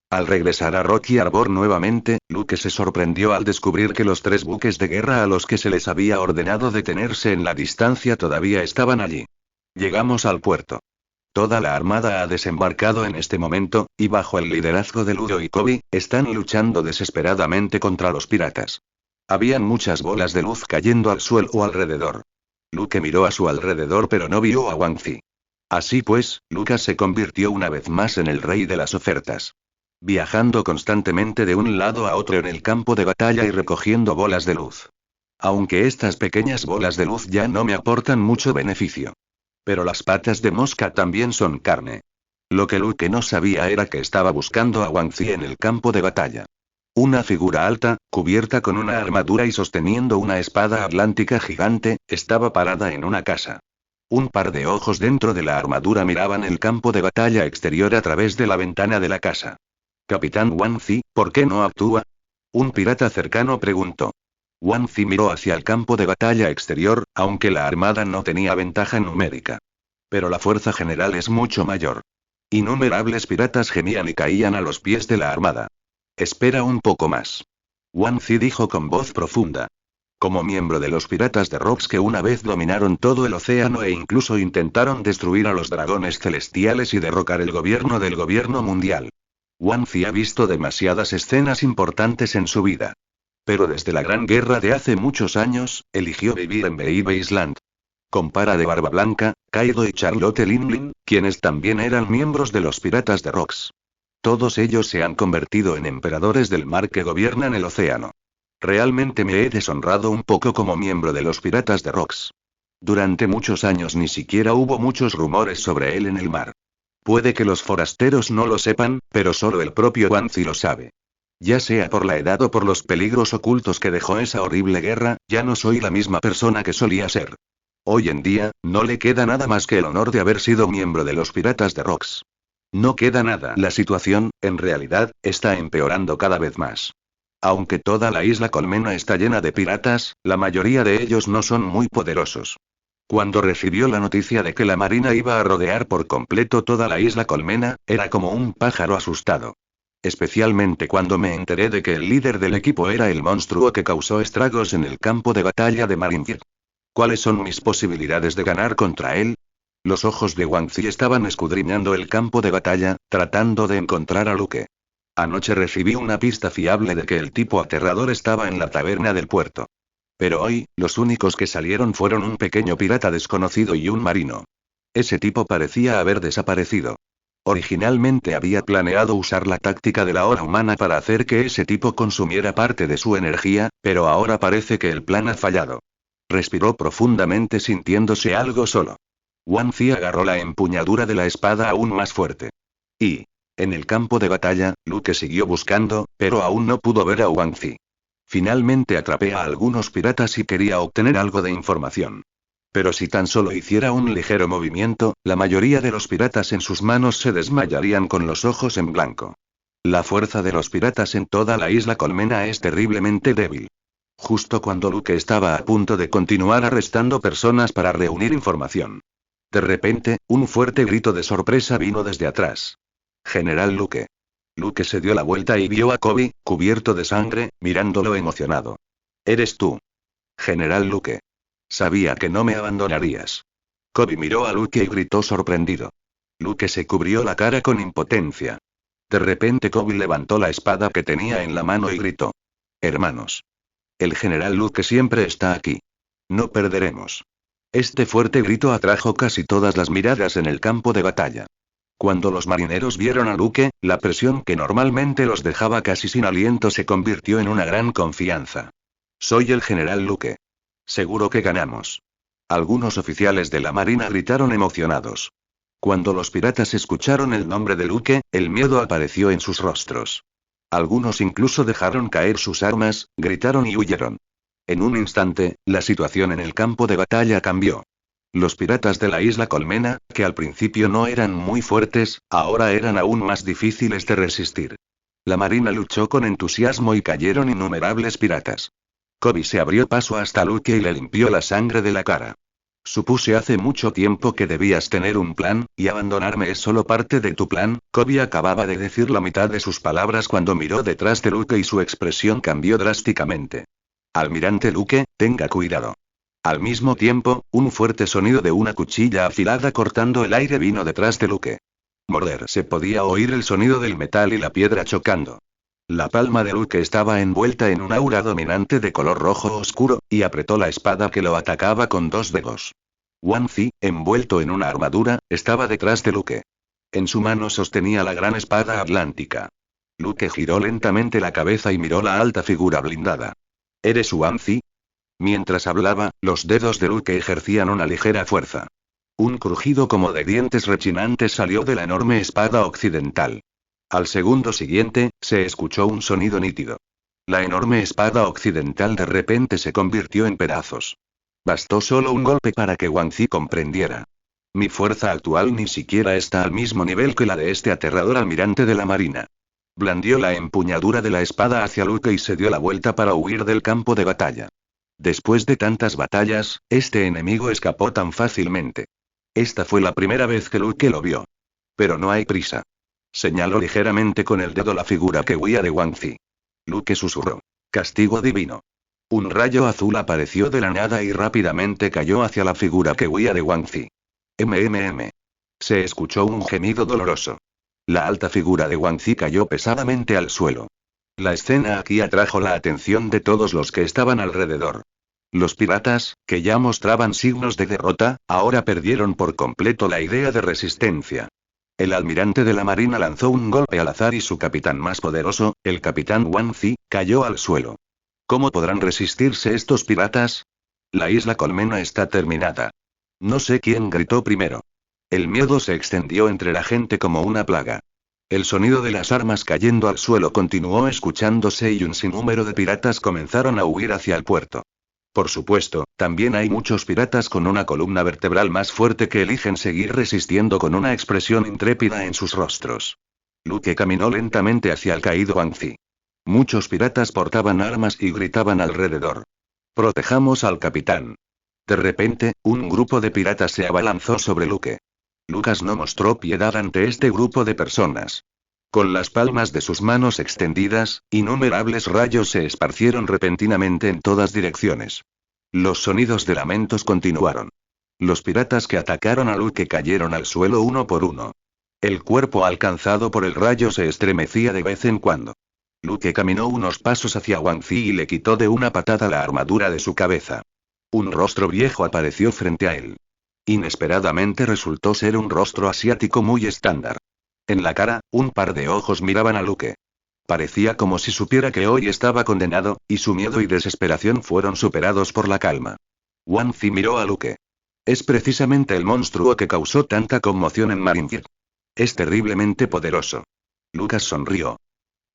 Al regresar a Rocky Harbour nuevamente, Luke se sorprendió al descubrir que los 3 buques de guerra a los que se les había ordenado detenerse en la distancia todavía estaban allí. Llegamos al puerto. Toda la armada ha desembarcado en este momento, y bajo el liderazgo de Ludo y Kobe, están luchando desesperadamente contra los piratas. Habían muchas bolas de luz cayendo al suelo alrededor. Luke miró a su alrededor pero no vio a Wang Zi. Así pues, Lucas se convirtió una vez más en el rey de las ofertas. Viajando constantemente de un lado a otro en el campo de batalla y recogiendo bolas de luz. Aunque estas pequeñas bolas de luz ya no me aportan mucho beneficio. Pero las patas de mosca también son carne. Lo que Luke no sabía era que estaba buscando a Wang Zi en el campo de batalla. Una figura alta, cubierta con una armadura y sosteniendo una espada atlántica gigante, estaba parada en una casa. Un par de ojos dentro de la armadura miraban el campo de batalla exterior a través de la ventana de la casa. Capitán Wang Zi, ¿por qué no actúa? Un pirata cercano preguntó. Wang Zi miró hacia el campo de batalla exterior, aunque la armada no tenía ventaja numérica. Pero la fuerza general es mucho mayor. Innumerables piratas gemían y caían a los pies de la armada. Espera un poco más. Wang Zi dijo con voz profunda. Como miembro de los piratas de Rocks que una vez dominaron todo el océano e incluso intentaron destruir a los dragones celestiales y derrocar el gobierno del gobierno mundial. Wang Zi ha visto demasiadas escenas importantes en su vida. Pero desde la Gran Guerra de hace muchos años, eligió vivir en Beibe Island. Compara de Barba Blanca, Kaido y Charlotte Linlin, quienes también eran miembros de los piratas de Rocks. Todos ellos se han convertido en emperadores del mar que gobiernan el océano. Realmente me he deshonrado un poco como miembro de los piratas de Rocks. Durante muchos años ni siquiera hubo muchos rumores sobre él en el mar. Puede que los forasteros no lo sepan, pero solo el propio Wang Zi lo sabe. Ya sea por la edad o por los peligros ocultos que dejó esa horrible guerra, ya no soy la misma persona que solía ser. Hoy en día, no le queda nada más que el honor de haber sido miembro de los piratas de Rocks. No queda nada. La situación, en realidad, está empeorando cada vez más. Aunque toda la isla Colmena está llena de piratas, la mayoría de ellos no son muy poderosos. Cuando recibió la noticia de que la marina iba a rodear por completo toda la isla Colmena, era como un pájaro asustado. Especialmente cuando me enteré de que el líder del equipo era el monstruo que causó estragos en el campo de batalla de Marineford. ¿Cuáles son mis posibilidades de ganar contra él? Los ojos de Wang Zi estaban escudriñando el campo de batalla, tratando de encontrar a Luke. Anoche recibí una pista fiable de que el tipo aterrador estaba en la taberna del puerto. Pero hoy, los únicos que salieron fueron un pequeño pirata desconocido y un marino. Ese tipo parecía haber desaparecido. Originalmente había planeado usar la táctica de la hora humana para hacer que ese tipo consumiera parte de su energía, pero ahora parece que el plan ha fallado. Respiró profundamente sintiéndose algo solo. Wang Zi agarró la empuñadura de la espada aún más fuerte. Y, en el campo de batalla, Luke siguió buscando, pero aún no pudo ver a Wang Zi. Finalmente atrapé a algunos piratas y quería obtener algo de información. Pero si tan solo hiciera un ligero movimiento, la mayoría de los piratas en sus manos se desmayarían con los ojos en blanco. La fuerza de los piratas en toda la isla Colmena es terriblemente débil. Justo cuando Luke estaba a punto de continuar arrestando personas para reunir información. De repente, un fuerte grito de sorpresa vino desde atrás. General Luke. Luke se dio la vuelta y vio a Kobe, cubierto de sangre, mirándolo emocionado. ¿Eres tú? General Luke. Sabía que no me abandonarías. Kobe miró a Luke y gritó sorprendido. Luke se cubrió la cara con impotencia. De repente Kobe levantó la espada que tenía en la mano y gritó. Hermanos. El general Luke siempre está aquí. No perderemos. Este fuerte grito atrajo casi todas las miradas en el campo de batalla. Cuando los marineros vieron a Luke, la presión que normalmente los dejaba casi sin aliento se convirtió en una gran confianza. Soy el general Luke. Seguro que ganamos. Algunos oficiales de la marina gritaron emocionados. Cuando los piratas escucharon el nombre de Luke, el miedo apareció en sus rostros. Algunos incluso dejaron caer sus armas, gritaron y huyeron. En un instante, la situación en el campo de batalla cambió. Los piratas de la isla Colmena, que al principio no eran muy fuertes, ahora eran aún más difíciles de resistir. La marina luchó con entusiasmo y cayeron innumerables piratas. Kobe se abrió paso hasta Luke y le limpió la sangre de la cara. Supuse hace mucho tiempo que debías tener un plan, y abandonarme es solo parte de tu plan. Kobe acababa de decir la mitad de sus palabras cuando miró detrás de Luke y su expresión cambió drásticamente. Almirante Luke, tenga cuidado. Al mismo tiempo, un fuerte sonido de una cuchilla afilada cortando el aire vino detrás de Luke. Morder. Se podía oír el sonido del metal y la piedra chocando. La palma de Luke estaba envuelta en un aura dominante de color rojo oscuro, y apretó la espada que lo atacaba con dos dedos. Wang Zi, envuelto en una armadura, estaba detrás de Luke. En su mano sostenía la gran espada atlántica. Luke giró lentamente la cabeza y miró la alta figura blindada. ¿Eres Wang Zi? Mientras hablaba, los dedos de Luke ejercían una ligera fuerza. Un crujido como de dientes rechinantes salió de la enorme espada occidental. Al segundo siguiente, se escuchó un sonido nítido. La enorme espada occidental de repente se convirtió en pedazos. Bastó solo un golpe para que Wang Zi comprendiera. Mi fuerza actual ni siquiera está al mismo nivel que la de este aterrador almirante de la marina. Blandió la empuñadura de la espada hacia Luke y se dio la vuelta para huir del campo de batalla. Después de tantas batallas, este enemigo escapó tan fácilmente. Esta fue la primera vez que Luke lo vio. Pero no hay prisa. Señaló ligeramente con el dedo la figura que huía de Wang Zi. Luke susurró. Castigo divino. Un rayo azul apareció de la nada y rápidamente cayó hacia la figura que huía de Wang Zi. MMM. Se escuchó un gemido doloroso. La alta figura de Wang Zi cayó pesadamente al suelo. La escena aquí atrajo la atención de todos los que estaban alrededor. Los piratas, que ya mostraban signos de derrota, ahora perdieron por completo la idea de resistencia. El almirante de la marina lanzó un golpe al azar y su capitán más poderoso, el capitán Wang Zi, cayó al suelo. ¿Cómo podrán resistirse estos piratas? La isla Colmena está terminada. No sé quién gritó primero. El miedo se extendió entre la gente como una plaga. El sonido de las armas cayendo al suelo continuó escuchándose y un sinnúmero de piratas comenzaron a huir hacia el puerto. Por supuesto, también hay muchos piratas con una columna vertebral más fuerte que eligen seguir resistiendo con una expresión intrépida en sus rostros. Luke caminó lentamente hacia el caído Wang Zi. Muchos piratas portaban armas y gritaban alrededor. Protejamos al capitán. De repente, un grupo de piratas se abalanzó sobre Luke. Lucas no mostró piedad ante este grupo de personas. Con las palmas de sus manos extendidas, innumerables rayos se esparcieron repentinamente en todas direcciones. Los sonidos de lamentos continuaron. Los piratas que atacaron a Luke cayeron al suelo uno por uno. El cuerpo alcanzado por el rayo se estremecía de vez en cuando. Luke caminó unos pasos hacia Wang Zi y le quitó de una patada la armadura de su cabeza. Un rostro viejo apareció frente a él. Inesperadamente resultó ser un rostro asiático muy estándar. En la cara, un par de ojos miraban a Luke. Parecía como si supiera que hoy estaba condenado, y su miedo y desesperación fueron superados por la calma. Wang Zi miró a Luke. Es precisamente el monstruo que causó tanta conmoción en Marineford. Es terriblemente poderoso. Lucas sonrió.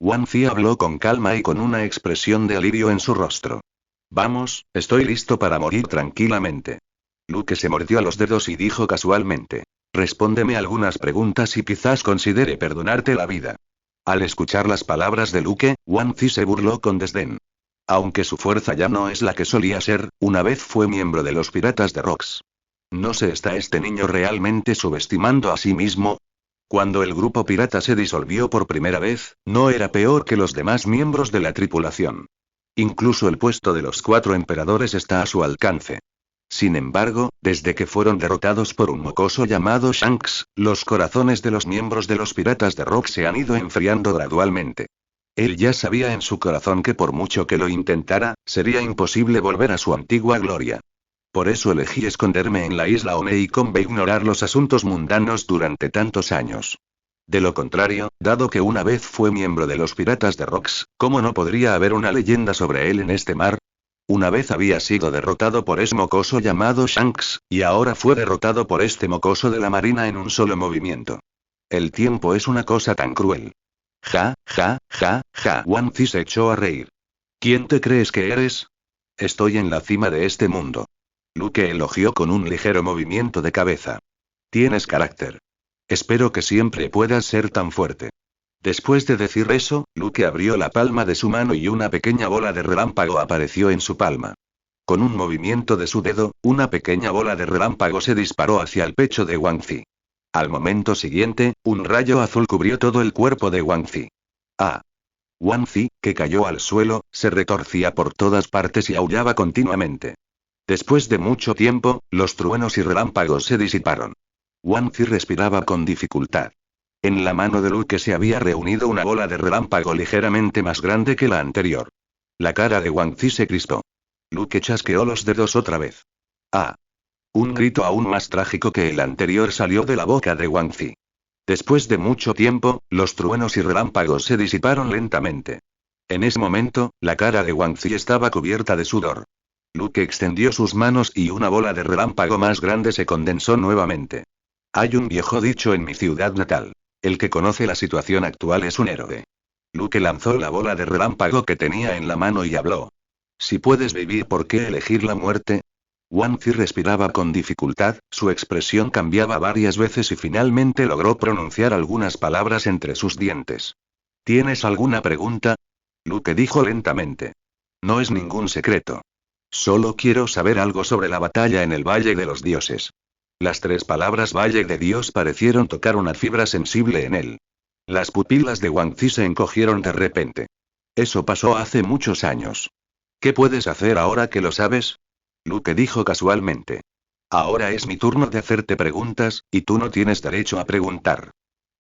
Wang Zi habló con calma y con una expresión de alivio en su rostro. Vamos, estoy listo para morir tranquilamente. Luke se mordió los dedos y dijo casualmente. Respóndeme algunas preguntas y quizás considere perdonarte la vida. Al escuchar las palabras de Luke, Wang Zi se burló con desdén. Aunque su fuerza ya no es la que solía ser, una vez fue miembro de los Piratas de Rocks. ¿No se está este niño realmente subestimando a sí mismo? Cuando el grupo pirata se disolvió por primera vez, no era peor que los demás miembros de la tripulación. Incluso el puesto de los 4 emperadores está a su alcance. Sin embargo, desde que fueron derrotados por un mocoso llamado Shanks, los corazones de los miembros de los Piratas de Rock se han ido enfriando gradualmente. Él ya sabía en su corazón que por mucho que lo intentara, sería imposible volver a su antigua gloria. Por eso elegí esconderme en la isla Omeicombe e ignorar los asuntos mundanos durante tantos años. De lo contrario, dado que una vez fue miembro de los Piratas de Rocks, ¿cómo no podría haber una leyenda sobre él en este mar? Una vez había sido derrotado por ese mocoso llamado Shanks, y ahora fue derrotado por este mocoso de la marina en un solo movimiento. El tiempo es una cosa tan cruel. Ja, ja, ja, ja. Wang Zi se echó a reír. ¿Quién te crees que eres? Estoy en la cima de este mundo. Luke elogió con un ligero movimiento de cabeza. Tienes carácter. Espero que siempre puedas ser tan fuerte. Después de decir eso, Luke abrió la palma de su mano y una pequeña bola de relámpago apareció en su palma. Con un movimiento de su dedo, una pequeña bola de relámpago se disparó hacia el pecho de Wang Zi. Al momento siguiente, un rayo azul cubrió todo el cuerpo de Wang Zi. ¡Ah! Wang Zi, que cayó al suelo, se retorcía por todas partes y aullaba continuamente. Después de mucho tiempo, los truenos y relámpagos se disiparon. Wang Zi respiraba con dificultad. En la mano de Luke se había reunido una bola de relámpago ligeramente más grande que la anterior. La cara de Wang Zi se crispó. Luke chasqueó los dedos otra vez. ¡Ah! Un grito aún más trágico que el anterior salió de la boca de Wang Zi. Después de mucho tiempo, los truenos y relámpagos se disiparon lentamente. En ese momento, la cara de Wang Zi estaba cubierta de sudor. Luke extendió sus manos y una bola de relámpago más grande se condensó nuevamente. Hay un viejo dicho en mi ciudad natal. El que conoce la situación actual es un héroe. Luke lanzó la bola de relámpago que tenía en la mano y habló. Si puedes vivir, ¿por qué elegir la muerte? Wang Zi respiraba con dificultad, su expresión cambiaba varias veces y finalmente logró pronunciar algunas palabras entre sus dientes. ¿Tienes alguna pregunta? Luke dijo lentamente. No es ningún secreto. Solo quiero saber algo sobre la batalla en el Valle de los Dioses. Las 3 palabras Valle de Dios parecieron tocar una fibra sensible en él. Las pupilas de Wang Zi se encogieron de repente. Eso pasó hace muchos años. ¿Qué puedes hacer ahora que lo sabes? Luke dijo casualmente. Ahora es mi turno de hacerte preguntas, y tú no tienes derecho a preguntar.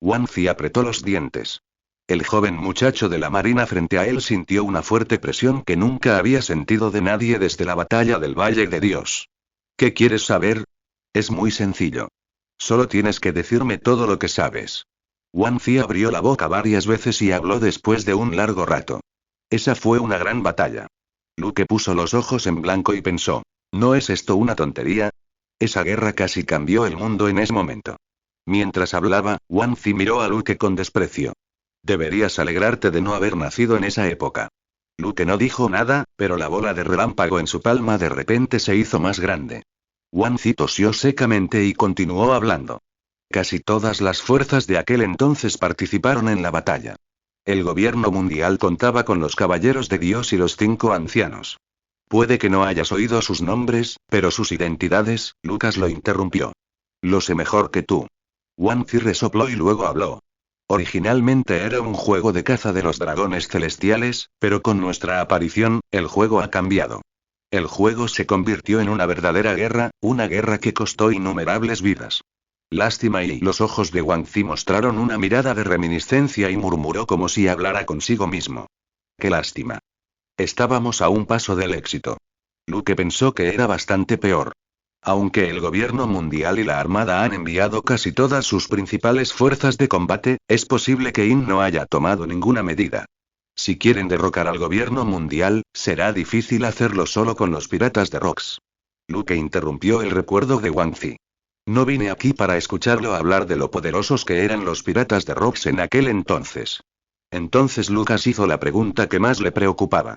Wang Zi apretó los dientes. El joven muchacho de la marina frente a él sintió una fuerte presión que nunca había sentido de nadie desde la batalla del Valle de Dios. ¿Qué quieres saber? Es muy sencillo. Solo tienes que decirme todo lo que sabes. Wang Zi abrió la boca varias veces y habló después de un largo rato. Esa fue una gran batalla. Luke puso los ojos en blanco y pensó. ¿No es esto una tontería? Esa guerra casi cambió el mundo en ese momento. Mientras hablaba, Wang Zi miró a Luke con desprecio. Deberías alegrarte de no haber nacido en esa época. Luke no dijo nada, pero la bola de relámpago en su palma de repente se hizo más grande. Wang Zi tosió secamente y continuó hablando. Casi todas las fuerzas de aquel entonces participaron en la batalla. El gobierno mundial contaba con los caballeros de Dios y los 5 ancianos. Puede que no hayas oído sus nombres, pero sus identidades, Lucas lo interrumpió. Lo sé mejor que tú. Wang Zi resopló y luego habló. Originalmente era un juego de caza de los dragones celestiales, pero con nuestra aparición, el juego ha cambiado. El juego se convirtió en una verdadera guerra, una guerra que costó innumerables vidas. Lástima, y los ojos de Wang Zi mostraron una mirada de reminiscencia y murmuró como si hablara consigo mismo. Qué lástima. Estábamos a un paso del éxito. Luke pensó que era bastante peor. Aunque el gobierno mundial y la armada han enviado casi todas sus principales fuerzas de combate, es posible que In no haya tomado ninguna medida. Si quieren derrocar al gobierno mundial, será difícil hacerlo solo con los piratas de Rocks. Luke interrumpió el recuerdo de Wang Zi. No vine aquí para escucharlo hablar de lo poderosos que eran los piratas de Rocks en aquel entonces. Entonces Lucas hizo la pregunta que más le preocupaba.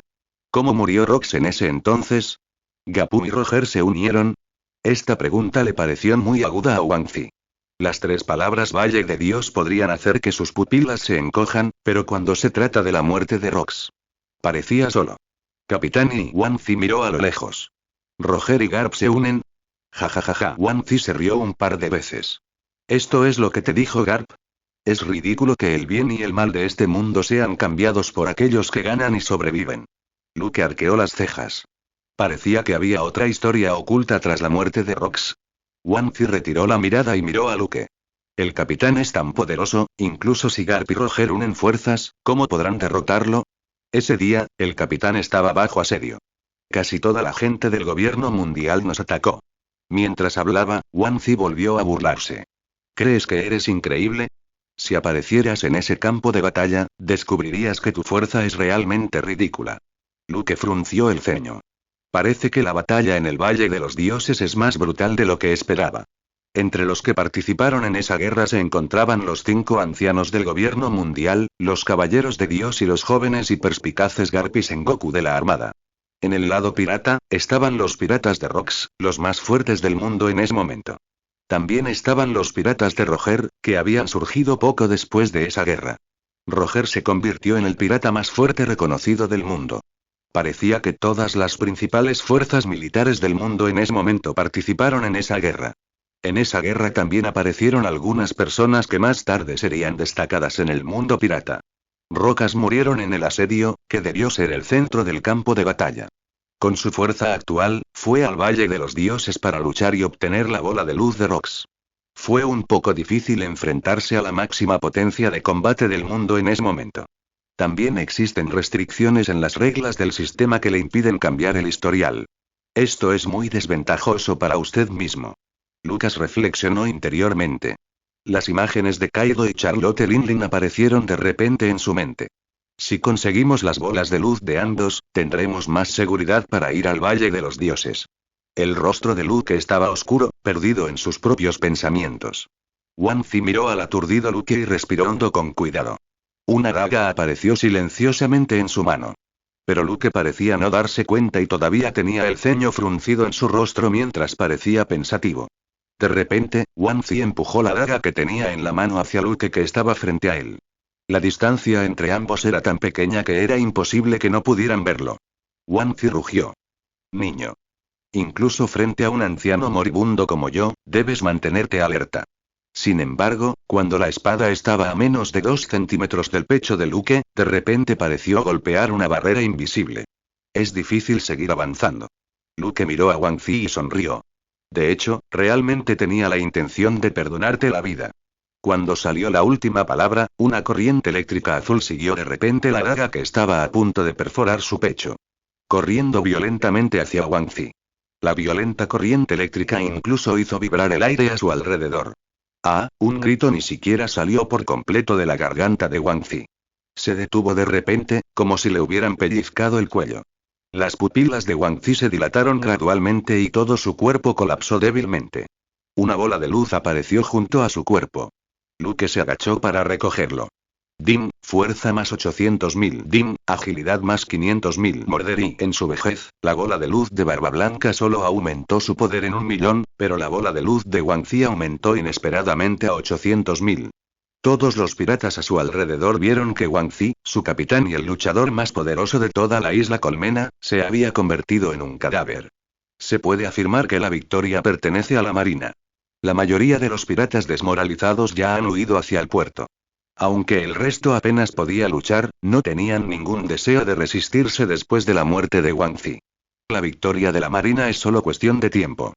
¿Cómo murió Rocks en ese entonces? ¿Gapum y Roger se unieron? Esta pregunta le pareció muy aguda a Wang Zi. Las 3 palabras Valle de Dios podrían hacer que sus pupilas se encojan, pero cuando se trata de la muerte de Rocks. Parecía solo. Capitán, y Wang Zi miró a lo lejos. ¿Roger y Garp se unen? Ja. Wang Zi se rió un par de veces. ¿Esto es lo que te dijo Garp? Es ridículo que el bien y el mal de este mundo sean cambiados por aquellos que ganan y sobreviven. Luke arqueó las cejas. Parecía que había otra historia oculta tras la muerte de Rocks. Wang Zi retiró la mirada y miró a Luke. El capitán es tan poderoso, incluso si Garp y Roger unen fuerzas, ¿cómo podrán derrotarlo? Ese día, el capitán estaba bajo asedio. Casi toda la gente del gobierno mundial nos atacó. Mientras hablaba, Wang Zi volvió a burlarse. ¿Crees que eres increíble? Si aparecieras en ese campo de batalla, descubrirías que tu fuerza es realmente ridícula. Luke frunció el ceño. Parece que la batalla en el Valle de los Dioses es más brutal de lo que esperaba. Entre los que participaron en esa guerra se encontraban los 5 ancianos del gobierno mundial, los caballeros de Dios y los jóvenes y perspicaces Garp y Sengoku de la armada. En el lado pirata, estaban los piratas de Rocks, los más fuertes del mundo en ese momento. También estaban los piratas de Roger, que habían surgido poco después de esa guerra. Roger se convirtió en el pirata más fuerte reconocido del mundo. Parecía que todas las principales fuerzas militares del mundo en ese momento participaron en esa guerra. En esa guerra también aparecieron algunas personas que más tarde serían destacadas en el mundo pirata. Rocas murieron en el asedio, que debió ser el centro del campo de batalla. Con su fuerza actual, fue al Valle de los Dioses para luchar y obtener la bola de luz de Rocks. Fue un poco difícil enfrentarse a la máxima potencia de combate del mundo en ese momento. También existen restricciones en las reglas del sistema que le impiden cambiar el historial. Esto es muy desventajoso para usted mismo. Lucas reflexionó interiormente. Las imágenes de Kaido y Charlotte Linlin aparecieron de repente en su mente. Si conseguimos las bolas de luz de ambos, tendremos más seguridad para ir al Valle de los Dioses. El rostro de Luke estaba oscuro, perdido en sus propios pensamientos. Wang Zi miró al aturdido Luke y respiró hondo con cuidado. Una daga apareció silenciosamente en su mano. Pero Luke parecía no darse cuenta y todavía tenía el ceño fruncido en su rostro mientras parecía pensativo. De repente, Wang Zi empujó la daga que tenía en la mano hacia Luke, que estaba frente a él. La distancia entre ambos era tan pequeña que era imposible que no pudieran verlo. Wang Zi rugió. Niño. Incluso frente a un anciano moribundo como yo, debes mantenerte alerta. Sin embargo, cuando la espada estaba a menos de 2 centímetros del pecho de Luke, de repente pareció golpear una barrera invisible. Es difícil seguir avanzando. Luke miró a Wang Zi y sonrió. De hecho, realmente tenía la intención de perdonarte la vida. Cuando salió la última palabra, una corriente eléctrica azul siguió de repente la daga que estaba a punto de perforar su pecho. Corriendo violentamente hacia Wang Zi. La violenta corriente eléctrica incluso hizo vibrar el aire a su alrededor. Un grito ni siquiera salió por completo de la garganta de Wang Zi. Se detuvo de repente, como si le hubieran pellizcado el cuello. Las pupilas de Wang Zi se dilataron gradualmente y todo su cuerpo colapsó débilmente. Una bola de luz apareció junto a su cuerpo. Luke se agachó para recogerlo. Dim, fuerza más 800.000. Dim, agilidad más 500.000. Morderí. En su vejez, la bola de luz de Barba Blanca solo aumentó su poder en 1.000.000, pero la bola de luz de Wang Zi aumentó inesperadamente a 800.000. Todos los piratas a su alrededor vieron que Wang Zi, su capitán y el luchador más poderoso de toda la isla Colmena, se había convertido en un cadáver. Se puede afirmar que la victoria pertenece a la marina. La mayoría de los piratas desmoralizados ya han huido hacia el puerto. Aunque el resto apenas podía luchar, no tenían ningún deseo de resistirse después de la muerte de Wang Zi. La victoria de la marina es solo cuestión de tiempo.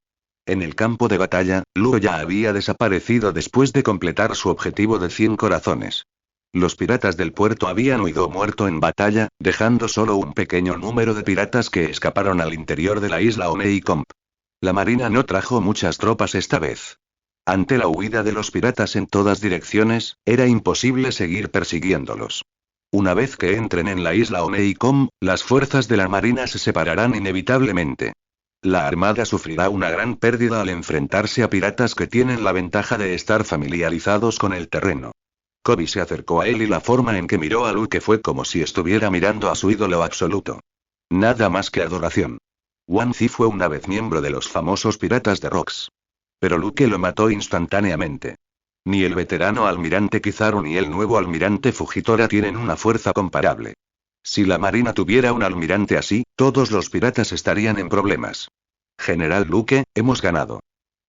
En el campo de batalla, Luo ya había desaparecido después de completar su objetivo de 100 corazones. Los piratas del puerto habían huido muerto en batalla, dejando solo un pequeño número de piratas que escaparon al interior de la isla Omei-Comp. La marina no trajo muchas tropas esta vez. Ante la huida de los piratas en todas direcciones, era imposible seguir persiguiéndolos. Una vez que entren en la isla Omei-Com, las fuerzas de la marina se separarán inevitablemente. La armada sufrirá una gran pérdida al enfrentarse a piratas que tienen la ventaja de estar familiarizados con el terreno. Kobe se acercó a él y la forma en que miró a Luke fue como si estuviera mirando a su ídolo absoluto. Nada más que adoración. Wang Zi fue una vez miembro de los famosos piratas de Rocks. Pero Luke lo mató instantáneamente. Ni el veterano almirante Kizaru ni el nuevo almirante Fujitora tienen una fuerza comparable. Si la marina tuviera un almirante así, todos los piratas estarían en problemas. General Luke, hemos ganado.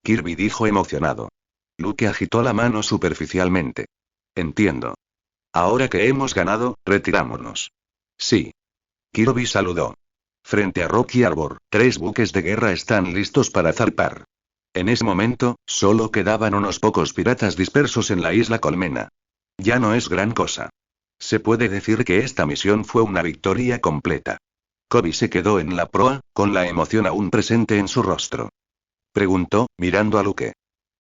Kirby dijo emocionado. Luke agitó la mano superficialmente. Entiendo. Ahora que hemos ganado, retirámonos. Sí. Kirby saludó. Frente a Rocky Harbor, 3 buques de guerra están listos para zarpar. En ese momento, solo quedaban unos pocos piratas dispersos en la isla Colmena. Ya no es gran cosa. Se puede decir que esta misión fue una victoria completa. Kobe se quedó en la proa, con la emoción aún presente en su rostro. Preguntó, mirando a Luke.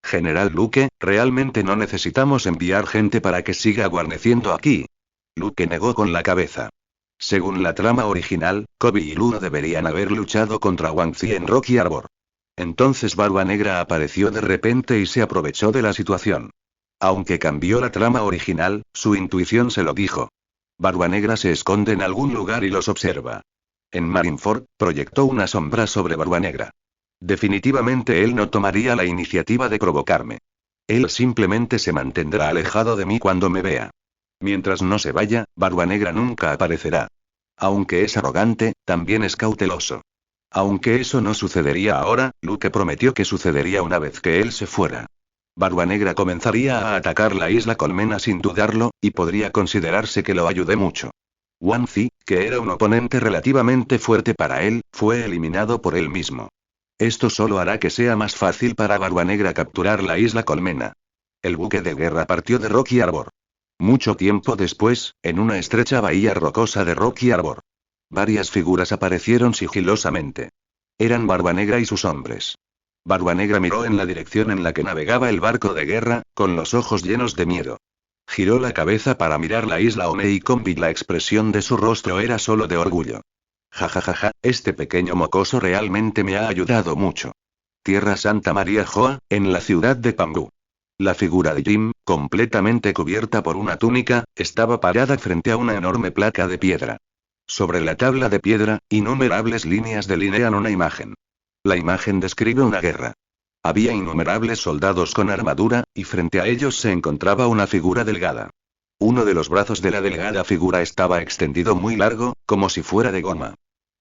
General Luke, realmente no necesitamos enviar gente para que siga guarneciendo aquí. Luke negó con la cabeza. Según la trama original, Kobe y Luo deberían haber luchado contra Wang Zi en Rocky Harbor. Entonces Barba Negra apareció de repente y se aprovechó de la situación. Aunque cambió la trama original, su intuición se lo dijo. Barba Negra se esconde en algún lugar y los observa. En Marineford, proyectó una sombra sobre Barba Negra. Definitivamente él no tomaría la iniciativa de provocarme. Él simplemente se mantendrá alejado de mí cuando me vea. Mientras no se vaya, Barba Negra nunca aparecerá. Aunque es arrogante, también es cauteloso. Aunque eso no sucedería ahora, Luke prometió que sucedería una vez que él se fuera. Barba Negra comenzaría a atacar la isla Colmena sin dudarlo, y podría considerarse que lo ayudé mucho. Wang Zi, que era un oponente relativamente fuerte para él, fue eliminado por él mismo. Esto solo hará que sea más fácil para Barba Negra capturar la isla Colmena. El buque de guerra partió de Rocky Harbor. Mucho tiempo después, en una estrecha bahía rocosa de Rocky Harbor. Varias figuras aparecieron sigilosamente. Eran Barba Negra y sus hombres. Barba Negra miró en la dirección en la que navegaba el barco de guerra, con los ojos llenos de miedo. Giró la cabeza para mirar la isla Omei-Comp y la expresión de su rostro era solo de orgullo. Jajajaja, este pequeño mocoso realmente me ha ayudado mucho. Tierra Santa María Joa, en la ciudad de Pambu. La figura de Jim, completamente cubierta por una túnica, estaba parada frente a una enorme placa de piedra. Sobre la tabla de piedra, innumerables líneas delinean una imagen. La imagen describe una guerra. Había innumerables soldados con armadura, y frente a ellos se encontraba una figura delgada. Uno de los brazos de la delgada figura estaba extendido muy largo, como si fuera de goma.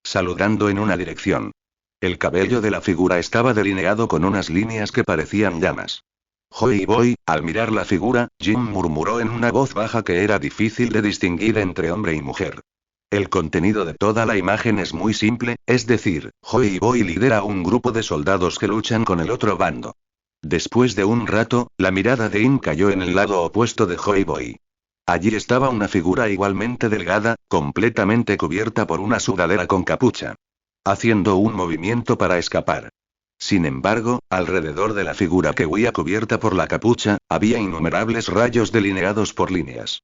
Saludando en una dirección. El cabello de la figura estaba delineado con unas líneas que parecían llamas. Joey Boy, al mirar la figura, Jim murmuró en una voz baja que era difícil de distinguir entre hombre y mujer. El contenido de toda la imagen es muy simple, es decir, Joey Boy lidera un grupo de soldados que luchan con el otro bando. Después de un rato, la mirada de Im cayó en el lado opuesto de Joey Boy. Allí estaba una figura igualmente delgada, completamente cubierta por una sudadera con capucha. Haciendo un movimiento para escapar. Sin embargo, alrededor de la figura que huía cubierta por la capucha, había innumerables rayos delineados por líneas.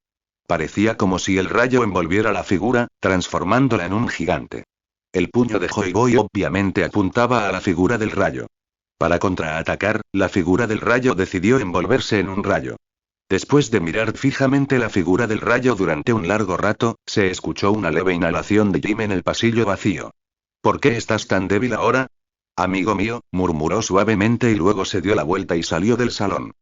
Parecía como si el rayo envolviera la figura, transformándola en un gigante. El puño de Joey Boy obviamente apuntaba a la figura del rayo. Para contraatacar, la figura del rayo decidió envolverse en un rayo. Después de mirar fijamente la figura del rayo durante un largo rato, se escuchó una leve inhalación de Jim en el pasillo vacío. ¿Por qué estás tan débil ahora? Amigo mío, murmuró suavemente y luego se dio la vuelta y salió del salón.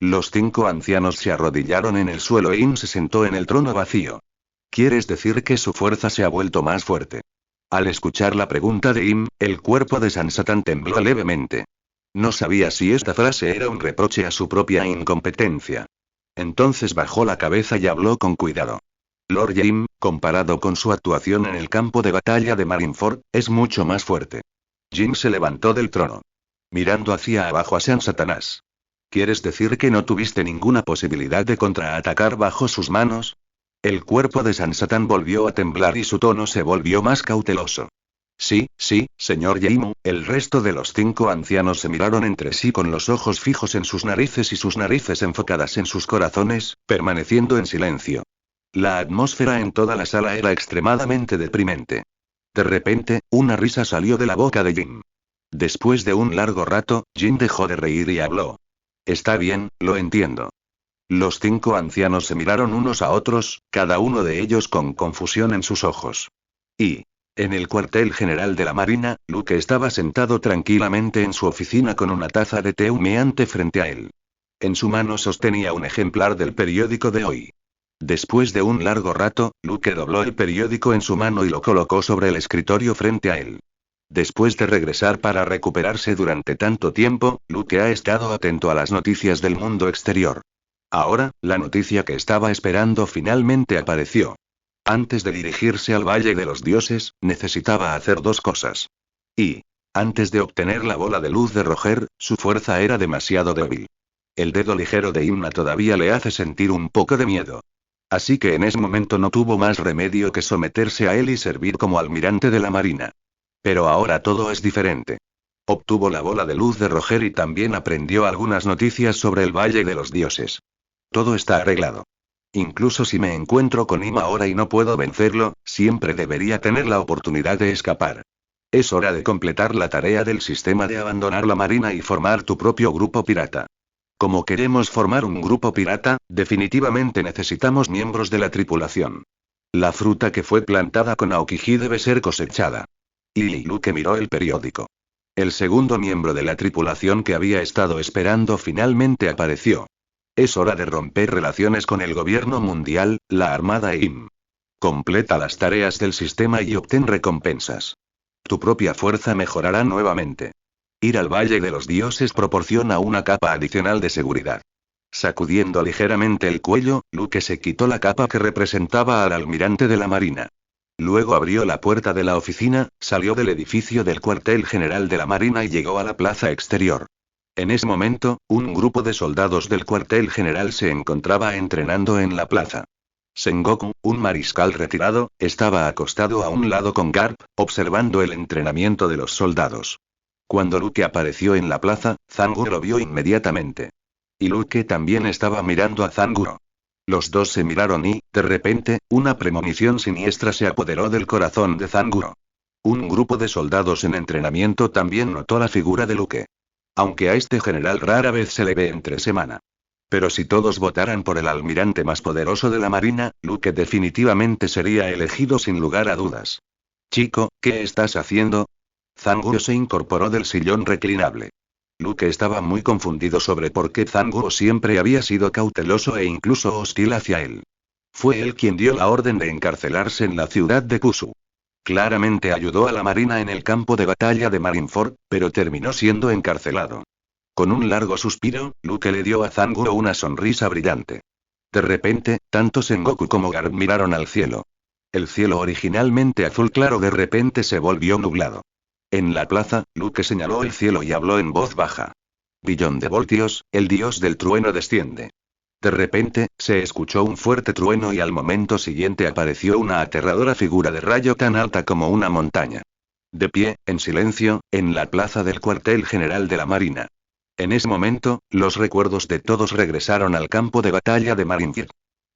Los 5 ancianos se arrodillaron en el suelo e Im se sentó en el trono vacío. ¿Quieres decir que su fuerza se ha vuelto más fuerte? Al escuchar la pregunta de Im, el cuerpo de Sansatan tembló levemente. No sabía si esta frase era un reproche a su propia incompetencia. Entonces bajó la cabeza y habló con cuidado. Lord Jim, comparado con su actuación en el campo de batalla de Marineford, es mucho más fuerte. Jim se levantó del trono. mirando hacia abajo a San Satanás. ¿Quieres decir que no tuviste ninguna posibilidad de contraatacar bajo sus manos? El cuerpo de San Satán volvió a temblar y su tono se volvió más cauteloso. Sí, sí, señor Yimu. El resto de los 5 ancianos se miraron entre sí con los ojos fijos en sus narices y sus narices enfocadas en sus corazones, permaneciendo en silencio. La atmósfera en toda la sala era extremadamente deprimente. De repente, una risa salió de la boca de Jin. Después de un largo rato, Jin dejó de reír y habló. Está bien, lo entiendo. Los 5 ancianos se miraron unos a otros, cada uno de ellos con confusión en sus ojos. Y, en el cuartel general de la Marina, Luke estaba sentado tranquilamente en su oficina con una taza de té humeante frente a él. En su mano sostenía un ejemplar del periódico de hoy. Después de un largo rato, Luke dobló el periódico en su mano y lo colocó sobre el escritorio frente a él. Después de regresar para recuperarse durante tanto tiempo, Luke ha estado atento a las noticias del mundo exterior. Ahora, la noticia que estaba esperando finalmente apareció. Antes de dirigirse al Valle de los Dioses, necesitaba hacer 2 cosas. Y, antes de obtener la bola de luz de Roger, su fuerza era demasiado débil. El dedo ligero de Imna todavía le hace sentir un poco de miedo. Así que en ese momento no tuvo más remedio que someterse a él y servir como almirante de la Marina. Pero ahora todo es diferente. Obtuvo la bola de luz de Roger y también aprendió algunas noticias sobre el Valle de los Dioses. Todo está arreglado. Incluso si me encuentro con Ima ahora y no puedo vencerlo, siempre debería tener la oportunidad de escapar. Es hora de completar la tarea del sistema de abandonar la Marina y formar tu propio grupo pirata. Como queremos formar un grupo pirata, definitivamente necesitamos miembros de la tripulación. La fruta que fue plantada con Aokiji debe ser cosechada. Y Luke miró el periódico. El segundo miembro de la tripulación que había estado esperando finalmente apareció. Es hora de romper relaciones con el gobierno mundial, la Armada e IM. Completa las tareas del sistema y obtén recompensas. Tu propia fuerza mejorará nuevamente. Ir al Valle de los Dioses proporciona una capa adicional de seguridad. Sacudiendo ligeramente el cuello, Luke se quitó la capa que representaba al almirante de la Marina. Luego abrió la puerta de la oficina, salió del edificio del cuartel general de la Marina y llegó a la plaza exterior. En ese momento, un grupo de soldados del cuartel general se encontraba entrenando en la plaza. Sengoku, un mariscal retirado, estaba acostado a un lado con Garp, observando el entrenamiento de los soldados. Cuando Luke apareció en la plaza, Zanguo lo vio inmediatamente. Y Luke también estaba mirando a Zanguo. Los dos se miraron y, de repente, una premonición siniestra se apoderó del corazón de Zanguo. Un grupo de soldados en entrenamiento también notó la figura de Luke. Aunque a este general rara vez se le ve entre semana. Pero si todos votaran por el almirante más poderoso de la Marina, Luke definitivamente sería elegido sin lugar a dudas. Chico, ¿qué estás haciendo? Zanguo se incorporó del sillón reclinable. Luke estaba muy confundido sobre por qué Zanguo siempre había sido cauteloso e incluso hostil hacia él. Fue él quien dio la orden de encarcelarse en la ciudad de Kusu. Claramente ayudó a la Marina en el campo de batalla de Marineford, pero terminó siendo encarcelado. Con un largo suspiro, Luke le dio a Zanguo una sonrisa brillante. De repente, tanto Sengoku como Garp miraron al cielo. El cielo originalmente azul claro de repente se volvió nublado. En la plaza, Luke señaló el cielo y habló en voz baja. Billón de voltios, el dios del trueno desciende. De repente, se escuchó un fuerte trueno y al momento siguiente apareció una aterradora figura de rayo tan alta como una montaña. De pie, en silencio, en la plaza del cuartel general de la Marina. En ese momento, los recuerdos de todos regresaron al campo de batalla de Marineford.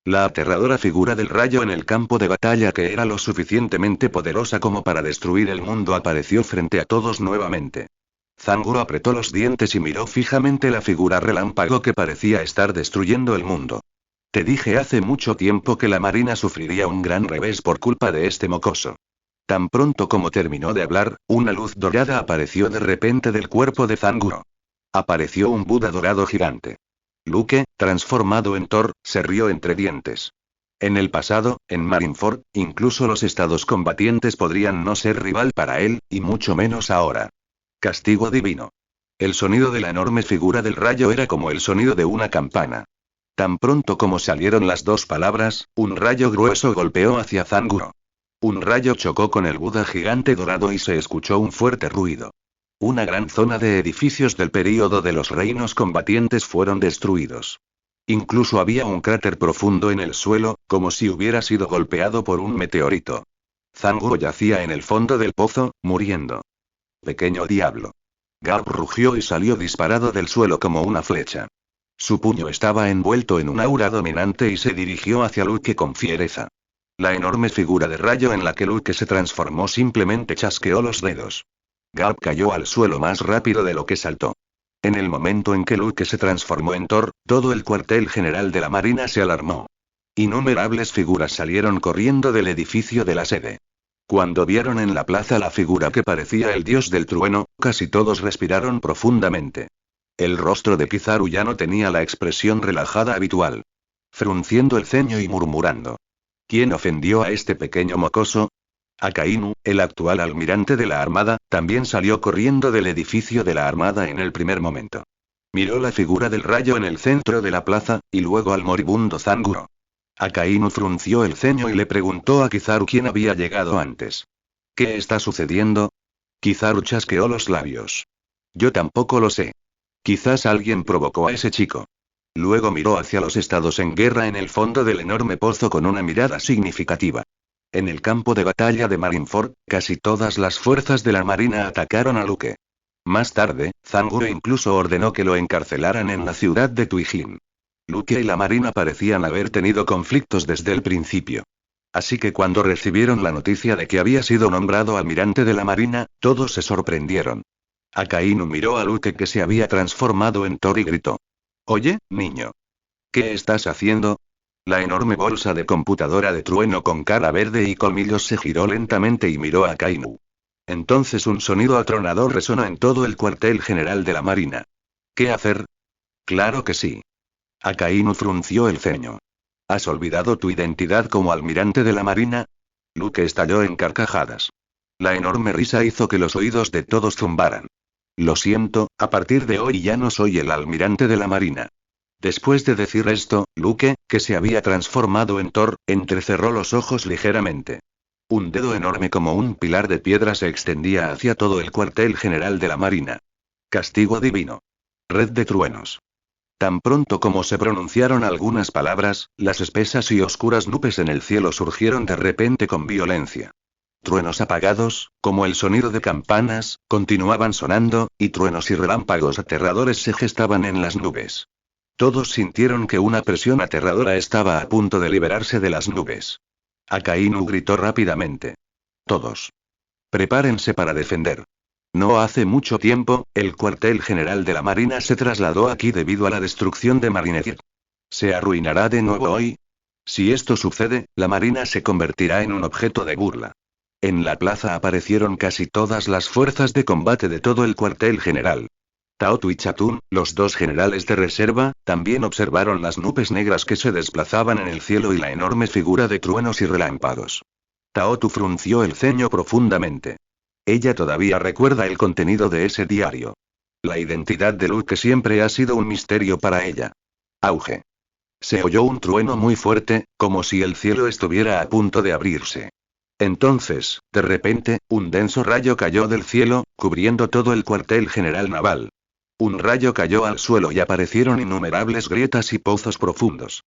La aterradora figura del rayo en el campo de batalla que era lo suficientemente poderosa como para destruir el mundo apareció frente a todos nuevamente. Zanguo apretó los dientes y miró fijamente la figura relámpago que parecía estar destruyendo el mundo. Te dije hace mucho tiempo que la Marina sufriría un gran revés por culpa de este mocoso. Tan pronto como terminó de hablar, una luz dorada apareció de repente del cuerpo de Zanguo. Apareció un Buda dorado gigante. Luke, transformado en Thor, se rió entre dientes. En el pasado, en Marineford, incluso los estados combatientes podrían no ser rival para él, y mucho menos ahora. Castigo divino. El sonido de la enorme figura del rayo era como el sonido de una campana. Tan pronto como salieron las 2 palabras, un rayo grueso golpeó hacia Zanguo. Un rayo chocó con el Buda gigante dorado y se escuchó un fuerte ruido. Una gran zona de edificios del período de los reinos combatientes fueron destruidos. Incluso había un cráter profundo en el suelo, como si hubiera sido golpeado por un meteorito. Zanguro yacía en el fondo del pozo, muriendo. Pequeño diablo. Garp rugió y salió disparado del suelo como una flecha. Su puño estaba envuelto en un aura dominante y se dirigió hacia Luke con fiereza. La enorme figura de rayo en la que Luke se transformó simplemente chasqueó los dedos. Garp cayó al suelo más rápido de lo que saltó. En el momento en que Luke se transformó en Thor, todo el cuartel general de la Marina se alarmó. Innumerables figuras salieron corriendo del edificio de la sede. Cuando vieron en la plaza la figura que parecía el dios del trueno, casi todos respiraron profundamente. El rostro de Kizaru ya no tenía la expresión relajada habitual. Frunciendo el ceño y murmurando. ¿Quién ofendió a este pequeño mocoso? Akainu, el actual almirante de la Armada, también salió corriendo del edificio de la Armada en el primer momento. Miró la figura del rayo en el centro de la plaza, y luego al moribundo Zanguro. Akainu frunció el ceño y le preguntó a Kizaru quién había llegado antes. ¿Qué está sucediendo? Kizaru chasqueó los labios. Yo tampoco lo sé. Quizás alguien provocó a ese chico. Luego miró hacia los estados en guerra en el fondo del enorme pozo con una mirada significativa. En el campo de batalla de Marineford, casi todas las fuerzas de la Marina atacaron a Luke. Más tarde, Zanguro incluso ordenó que lo encarcelaran en la ciudad de Tuijin. Luke y la Marina parecían haber tenido conflictos desde el principio. Así que cuando recibieron la noticia de que había sido nombrado almirante de la Marina, todos se sorprendieron. Akainu miró a Luke que se había transformado en Thor y gritó. Oye, niño. ¿Qué estás haciendo? La enorme bolsa de computadora de trueno con cara verde y colmillos se giró lentamente y miró a Akainu. Entonces un sonido atronador resonó en todo el cuartel general de la Marina. ¿Qué hacer? Claro que sí. Akainu frunció el ceño. ¿Has olvidado tu identidad como almirante de la Marina? Luke estalló en carcajadas. La enorme risa hizo que los oídos de todos zumbaran. Lo siento, a partir de hoy ya no soy el almirante de la Marina. Después de decir esto, Luke, que se había transformado en Thor, entrecerró los ojos ligeramente. Un dedo enorme como un pilar de piedra se extendía hacia todo el cuartel general de la Marina. Castigo divino. Red de truenos. Tan pronto como se pronunciaron algunas palabras, las espesas y oscuras nubes en el cielo surgieron de repente con violencia. Truenos apagados, como el sonido de campanas, continuaban sonando, y truenos y relámpagos aterradores se gestaban en las nubes. Todos sintieron que una presión aterradora estaba a punto de liberarse de las nubes. Akainu gritó rápidamente. Todos. Prepárense para defender. No hace mucho tiempo, el cuartel general de la Marina se trasladó aquí debido a la destrucción de Marineford. ¿Se arruinará de nuevo hoy? Si esto sucede, la Marina se convertirá en un objeto de burla. En la plaza aparecieron casi todas las fuerzas de combate de todo el cuartel general. Taotu y Chatun, los dos generales de reserva, también observaron las nubes negras que se desplazaban en el cielo y la enorme figura de truenos y relámpagos. Taotu frunció el ceño profundamente. Ella todavía recuerda el contenido de ese diario. La identidad de Luke siempre ha sido un misterio para ella. Auge. Se oyó un trueno muy fuerte, como si el cielo estuviera a punto de abrirse. Entonces, de repente, un denso rayo cayó del cielo, cubriendo todo el cuartel general naval. Un rayo cayó al suelo y aparecieron innumerables grietas y pozos profundos.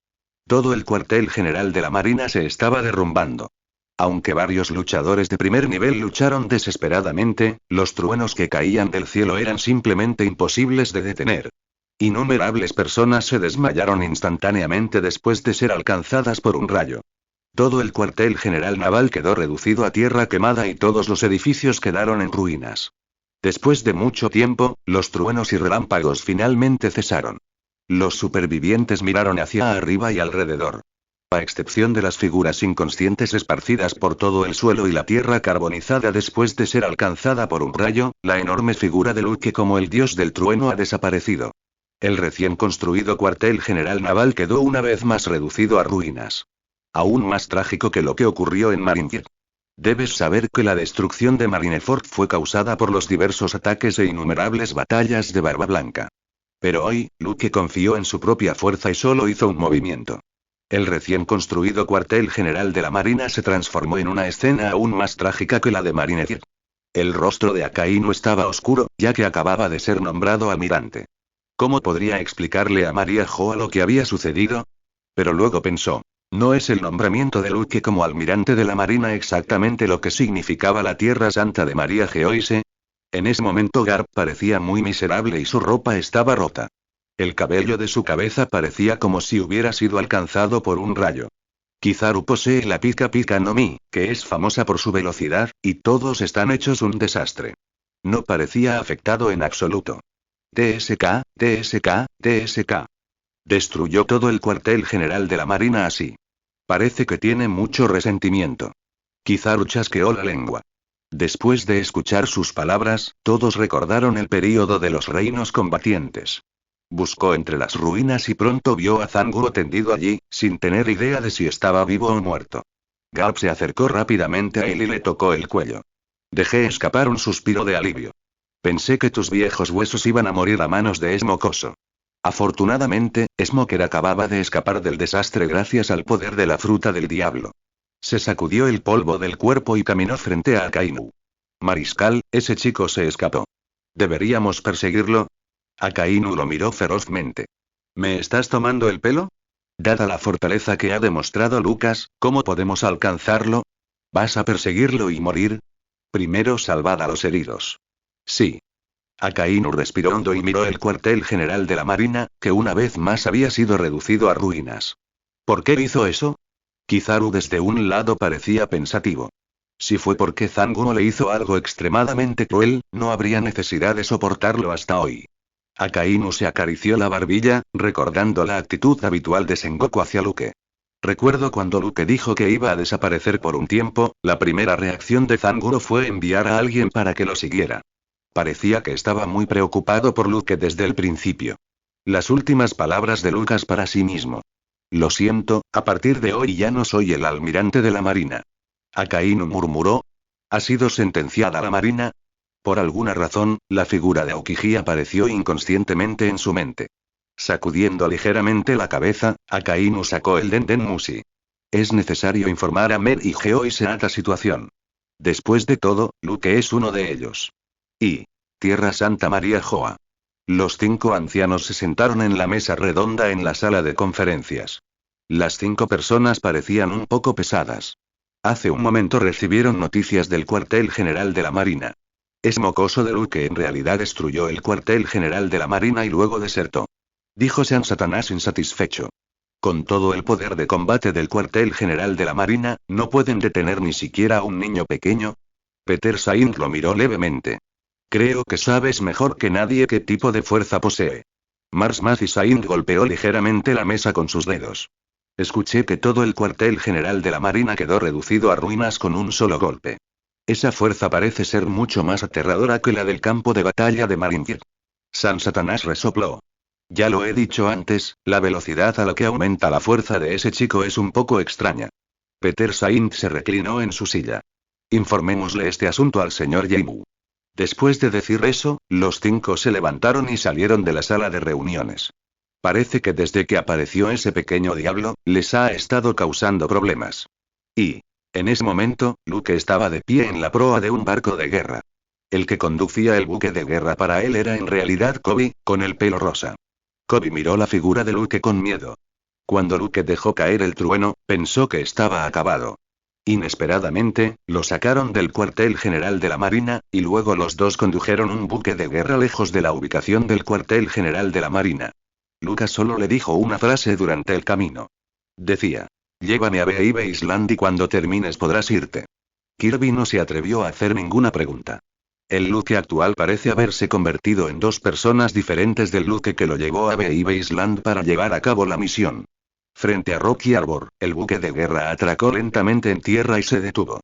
Todo el cuartel general de la Marina se estaba derrumbando. Aunque varios luchadores de primer nivel lucharon desesperadamente, los truenos que caían del cielo eran simplemente imposibles de detener. Innumerables personas se desmayaron instantáneamente después de ser alcanzadas por un rayo. Todo el cuartel general naval quedó reducido a tierra quemada y todos los edificios quedaron en ruinas. Después de mucho tiempo, los truenos y relámpagos finalmente cesaron. Los supervivientes miraron hacia arriba y alrededor. A excepción de las figuras inconscientes esparcidas por todo el suelo y la tierra carbonizada después de ser alcanzada por un rayo, la enorme figura de Luke como el dios del trueno ha desaparecido. El recién construido cuartel general naval quedó una vez más reducido a ruinas. Aún más trágico que lo que ocurrió en Marineford. Debes saber que la destrucción de Marineford fue causada por los diversos ataques e innumerables batallas de Barba Blanca. Pero hoy, Luke confió en su propia fuerza y solo hizo un movimiento. El recién construido cuartel general de la Marina se transformó en una escena aún más trágica que la de Marineford. El rostro de Akainu estaba oscuro, ya que acababa de ser nombrado almirante. ¿Cómo podría explicarle a María Joa lo que había sucedido? Pero luego pensó, ¿no es el nombramiento de Luke como almirante de la Marina exactamente lo que significaba la Tierra Santa de María Geoise? En ese momento Garp parecía muy miserable y su ropa estaba rota. El cabello de su cabeza parecía como si hubiera sido alcanzado por un rayo. Kizaru posee la Pika Pika no Mi, que es famosa por su velocidad, y todos están hechos un desastre. No parecía afectado en absoluto. TSK, TSK, TSK. Destruyó todo el cuartel general de la Marina así. Parece que tiene mucho resentimiento. Kizaru chasqueó la lengua. Después de escuchar sus palabras, todos recordaron el período de los reinos combatientes. Buscó entre las ruinas y pronto vio a Zanguro tendido allí, sin tener idea de si estaba vivo o muerto. Garp se acercó rápidamente a él y le tocó el cuello. Dejé escapar un suspiro de alivio. Pensé que tus viejos huesos iban a morir a manos de Smokoso. Afortunadamente, Smoker acababa de escapar del desastre gracias al poder de la fruta del diablo. Se sacudió el polvo del cuerpo y caminó frente a Akainu. Mariscal, ese chico se escapó. ¿Deberíamos perseguirlo? Akainu lo miró ferozmente. ¿Me estás tomando el pelo? Dada la fortaleza que ha demostrado Lucas, ¿cómo podemos alcanzarlo? ¿Vas a perseguirlo y morir? Primero salvad a los heridos. Sí. Akainu respiró hondo y miró el cuartel general de la Marina, que una vez más había sido reducido a ruinas. ¿Por qué hizo eso? Kizaru desde un lado parecía pensativo. Si fue porque Zanguro le hizo algo extremadamente cruel, no habría necesidad de soportarlo hasta hoy. Akainu se acarició la barbilla, recordando la actitud habitual de Sengoku hacia Luke. Recuerdo cuando Luke dijo que iba a desaparecer por un tiempo, la primera reacción de Zanguro fue enviar a alguien para que lo siguiera. Parecía que estaba muy preocupado por Luke desde el principio. Las últimas palabras de Lucas para sí mismo. Lo siento, a partir de hoy ya no soy el almirante de la Marina. Akainu murmuró. ¿Ha sido sentenciada la Marina? Por alguna razón, la figura de Aokiji apareció inconscientemente en su mente. Sacudiendo ligeramente la cabeza, Akainu sacó el Denden Mushi. Es necesario informar a Mer y Geoise a la situación. Después de todo, Luke es uno de ellos. Y Tierra Santa María Joa. Los 5 ancianos se sentaron en la mesa redonda en la sala de conferencias. Las 5 personas parecían un poco pesadas. Hace un momento recibieron noticias del cuartel general de la Marina. Smokoso de Luke en realidad destruyó el cuartel general de la Marina y luego desertó. Dijo Sean Satanás insatisfecho. Con todo el poder de combate del cuartel general de la Marina, ¿no pueden detener ni siquiera a un niño pequeño? Peter Saint lo miró levemente. Creo que sabes mejor que nadie qué tipo de fuerza posee. Mars Mathy Saint golpeó ligeramente la mesa con sus dedos. Escuché que todo el cuartel general de la Marina quedó reducido a ruinas con un solo golpe. Esa fuerza parece ser mucho más aterradora que la del campo de batalla de Marineford. San Satanás resopló. Ya lo he dicho antes, la velocidad a la que aumenta la fuerza de ese chico es un poco extraña. Peter Saint se reclinó en su silla. Informémosle este asunto al señor Yeimu. Después de decir eso, los 5 se levantaron y salieron de la sala de reuniones. Parece que desde que apareció ese pequeño diablo, les ha estado causando problemas. Y en ese momento, Luke estaba de pie en la proa de un barco de guerra. El que conducía el buque de guerra para él era en realidad Kobe, con el pelo rosa. Kobe miró la figura de Luke con miedo. Cuando Luke dejó caer el trueno, pensó que estaba acabado. Inesperadamente, lo sacaron del cuartel general de la Marina, y luego los dos condujeron un buque de guerra lejos de la ubicación del cuartel general de la Marina. Lucas solo le dijo una frase durante el camino. Decía. Llévame a Baby Island y cuando termines podrás irte. Kirby no se atrevió a hacer ninguna pregunta. El Luke actual parece haberse convertido en 2 personas diferentes del Luke que lo llevó a Baby Island para llevar a cabo la misión. Frente a Rocky Arbor, el buque de guerra atracó lentamente en tierra y se detuvo.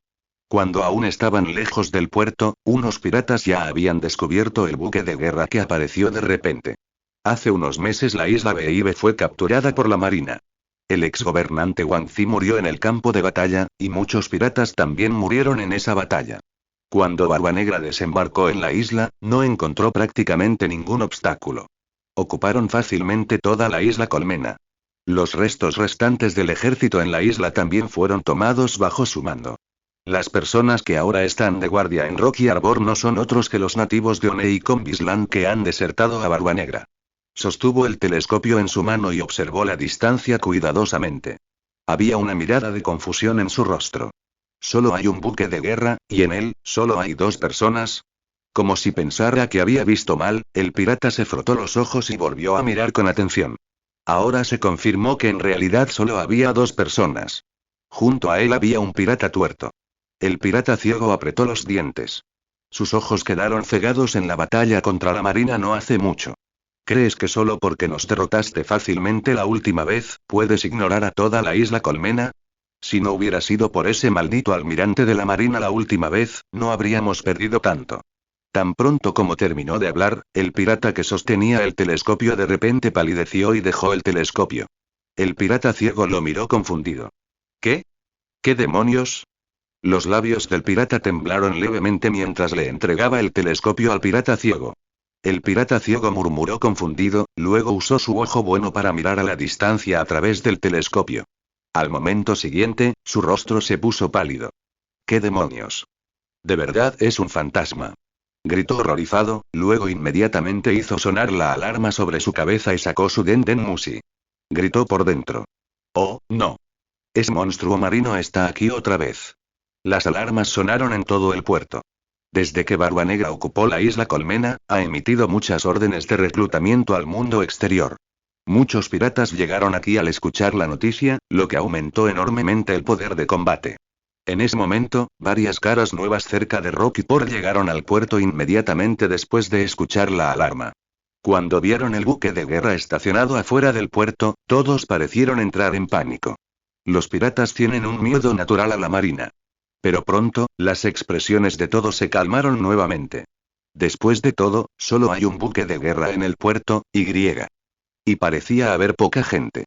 Cuando aún estaban lejos del puerto, unos piratas ya habían descubierto el buque de guerra que apareció de repente. Hace unos meses la isla Baby fue capturada por la Marina. El exgobernante Wang Zi murió en el campo de batalla, y muchos piratas también murieron en esa batalla. Cuando Barba Negra desembarcó en la isla, no encontró prácticamente ningún obstáculo. Ocuparon fácilmente toda la isla Colmena. Los restos restantes del ejército en la isla también fueron tomados bajo su mando. Las personas que ahora están de guardia en Rocky Arbor no son otros que los nativos de Oneikom Island que han desertado a Barbanegra. Sostuvo el telescopio en su mano y observó la distancia cuidadosamente. Había una mirada de confusión en su rostro. Solo hay un buque de guerra, y en él, solo hay 2 personas. Como si pensara que había visto mal, el pirata se frotó los ojos y volvió a mirar con atención. Ahora se confirmó que en realidad solo había 2 personas. Junto a él había un pirata tuerto. El pirata ciego apretó los dientes. Sus ojos quedaron cegados en la batalla contra la marina no hace mucho. ¿Crees que solo porque nos derrotaste fácilmente la última vez, puedes ignorar a toda la isla Colmena? Si no hubiera sido por ese maldito almirante de la marina la última vez, no habríamos perdido tanto. Tan pronto como terminó de hablar, el pirata que sostenía el telescopio de repente palideció y dejó el telescopio. El pirata ciego lo miró confundido. ¿Qué? ¿Qué demonios? Los labios del pirata temblaron levemente mientras le entregaba el telescopio al pirata ciego. El pirata ciego murmuró confundido, luego usó su ojo bueno para mirar a la distancia a través del telescopio. Al momento siguiente, su rostro se puso pálido. ¿Qué demonios? De verdad es un fantasma. Gritó horrorizado, luego inmediatamente hizo sonar la alarma sobre su cabeza y sacó su Denden Musi. Gritó por dentro. Oh, no. Ese monstruo marino está aquí otra vez. Las alarmas sonaron en todo el puerto. Desde que Barbanegra ocupó la isla Colmena, ha emitido muchas órdenes de reclutamiento al mundo exterior. Muchos piratas llegaron aquí al escuchar la noticia, lo que aumentó enormemente el poder de combate. En ese momento, varias caras nuevas cerca de Rocky Port llegaron al puerto inmediatamente después de escuchar la alarma. Cuando vieron el buque de guerra estacionado afuera del puerto, todos parecieron entrar en pánico. Los piratas tienen un miedo natural a la marina. Pero pronto, las expresiones de todos se calmaron nuevamente. Después de todo, solo hay un buque de guerra en el puerto, y parecía haber poca gente.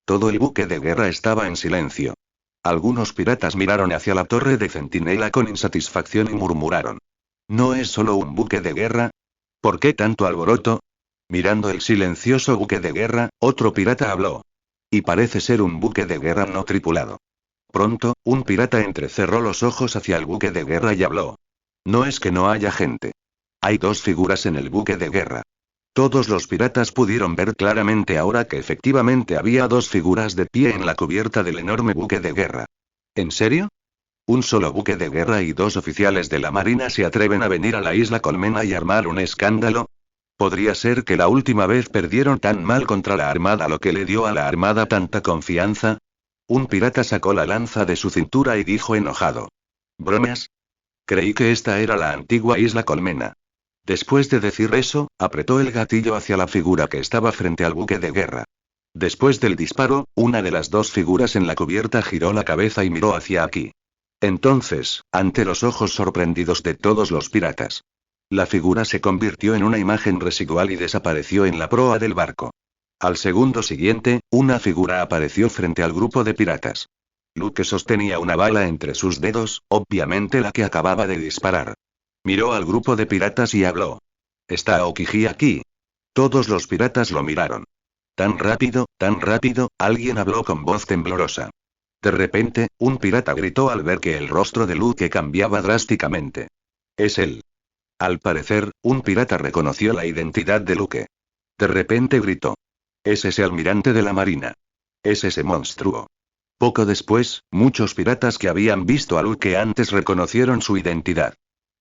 Todo el buque de guerra estaba en silencio. Algunos piratas miraron hacia la torre de centinela con insatisfacción y murmuraron. ¿No es solo un buque de guerra? ¿Por qué tanto alboroto? Mirando el silencioso buque de guerra, otro pirata habló. Y parece ser un buque de guerra no tripulado. Pronto, un pirata entrecerró los ojos hacia el buque de guerra y habló. No es que no haya gente. Hay 2 figuras en el buque de guerra. Todos los piratas pudieron ver claramente ahora que efectivamente había 2 figuras de pie en la cubierta del enorme buque de guerra. ¿En serio? ¿Un solo buque de guerra y 2 oficiales de la marina se atreven a venir a la isla Colmena y armar un escándalo? ¿Podría ser que la última vez perdieron tan mal contra la armada lo que le dio a la armada tanta confianza? Un pirata sacó la lanza de su cintura y dijo enojado. ¿Bromas? Creí que esta era la antigua isla Colmena. Después de decir eso, apretó el gatillo hacia la figura que estaba frente al buque de guerra. Después del disparo, una de las 2 figuras en la cubierta giró la cabeza y miró hacia aquí. Entonces, ante los ojos sorprendidos de todos los piratas, la figura se convirtió en una imagen residual y desapareció en la proa del barco. Al segundo siguiente, una figura apareció frente al grupo de piratas. Luke sostenía una bala entre sus dedos, obviamente la que acababa de disparar. Miró al grupo de piratas y habló. ¿Está Aokiji aquí? Todos los piratas lo miraron. Tan rápido, alguien habló con voz temblorosa. De repente, un pirata gritó al ver que el rostro de Luke cambiaba drásticamente. Es él. Al parecer, un pirata reconoció la identidad de Luke. De repente gritó. Es ese almirante de la marina. Es ese monstruo. Poco después, muchos piratas que habían visto a Luke antes reconocieron su identidad.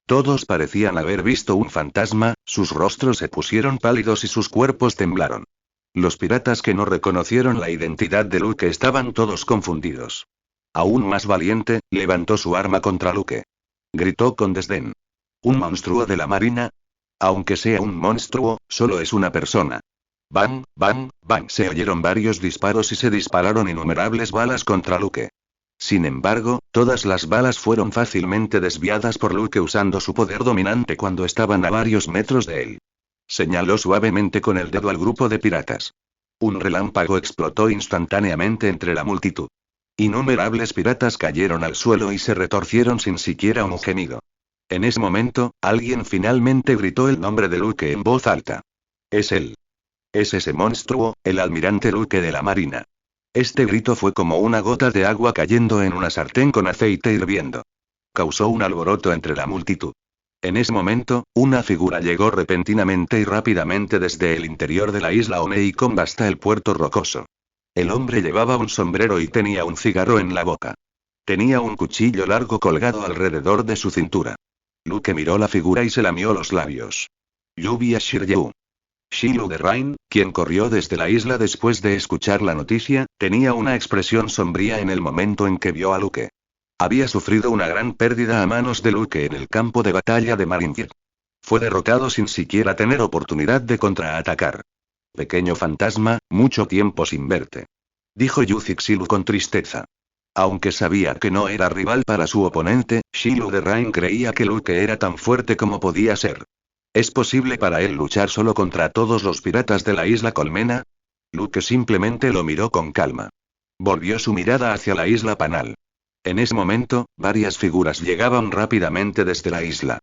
Todos parecían haber visto un fantasma, sus rostros se pusieron pálidos y sus cuerpos temblaron. Los piratas que no reconocieron la identidad de Luke estaban todos confundidos. Aún más valiente, levantó su arma contra Luke. Gritó con desdén. ¿Un monstruo de la marina? Aunque sea un monstruo, solo es una persona. Bang, bang, bang. Se oyeron varios disparos y se dispararon innumerables balas contra Luke. Sin embargo, todas las balas fueron fácilmente desviadas por Luke usando su poder dominante cuando estaban a varios metros de él. Señaló suavemente con el dedo al grupo de piratas. Un relámpago explotó instantáneamente entre la multitud. Innumerables piratas cayeron al suelo y se retorcieron sin siquiera un gemido. En ese momento, alguien finalmente gritó el nombre de Luke en voz alta. Es él. Es ese monstruo, el almirante Luke de la marina. Este grito fue como una gota de agua cayendo en una sartén con aceite hirviendo. causó un alboroto entre la multitud. En ese momento, una figura llegó repentinamente y rápidamente desde el interior de la isla Omeicomb hasta el puerto rocoso. El hombre llevaba un sombrero y tenía un cigarro en la boca. Tenía un cuchillo largo colgado alrededor de su cintura. Luke miró la figura y se lamió los labios. Lluvia Shiryu. Shilu de Rain, quien corrió desde la isla después de escuchar la noticia, tenía una expresión sombría en el momento en que vio a Luke. Había sufrido una gran pérdida a manos de Luke en el campo de batalla de Marineford. Fue derrotado sin siquiera tener oportunidad de contraatacar. Pequeño fantasma, mucho tiempo sin verte. Dijo Yuzixilu con tristeza. Aunque sabía que no era rival para su oponente, Shilu de Rain creía que Luke era tan fuerte como podía ser. ¿Es posible para él luchar solo contra todos los piratas de la isla Colmena? Luke simplemente lo miró con calma. Volvió su mirada hacia la isla Panal. En ese momento, varias figuras llegaban rápidamente desde la isla.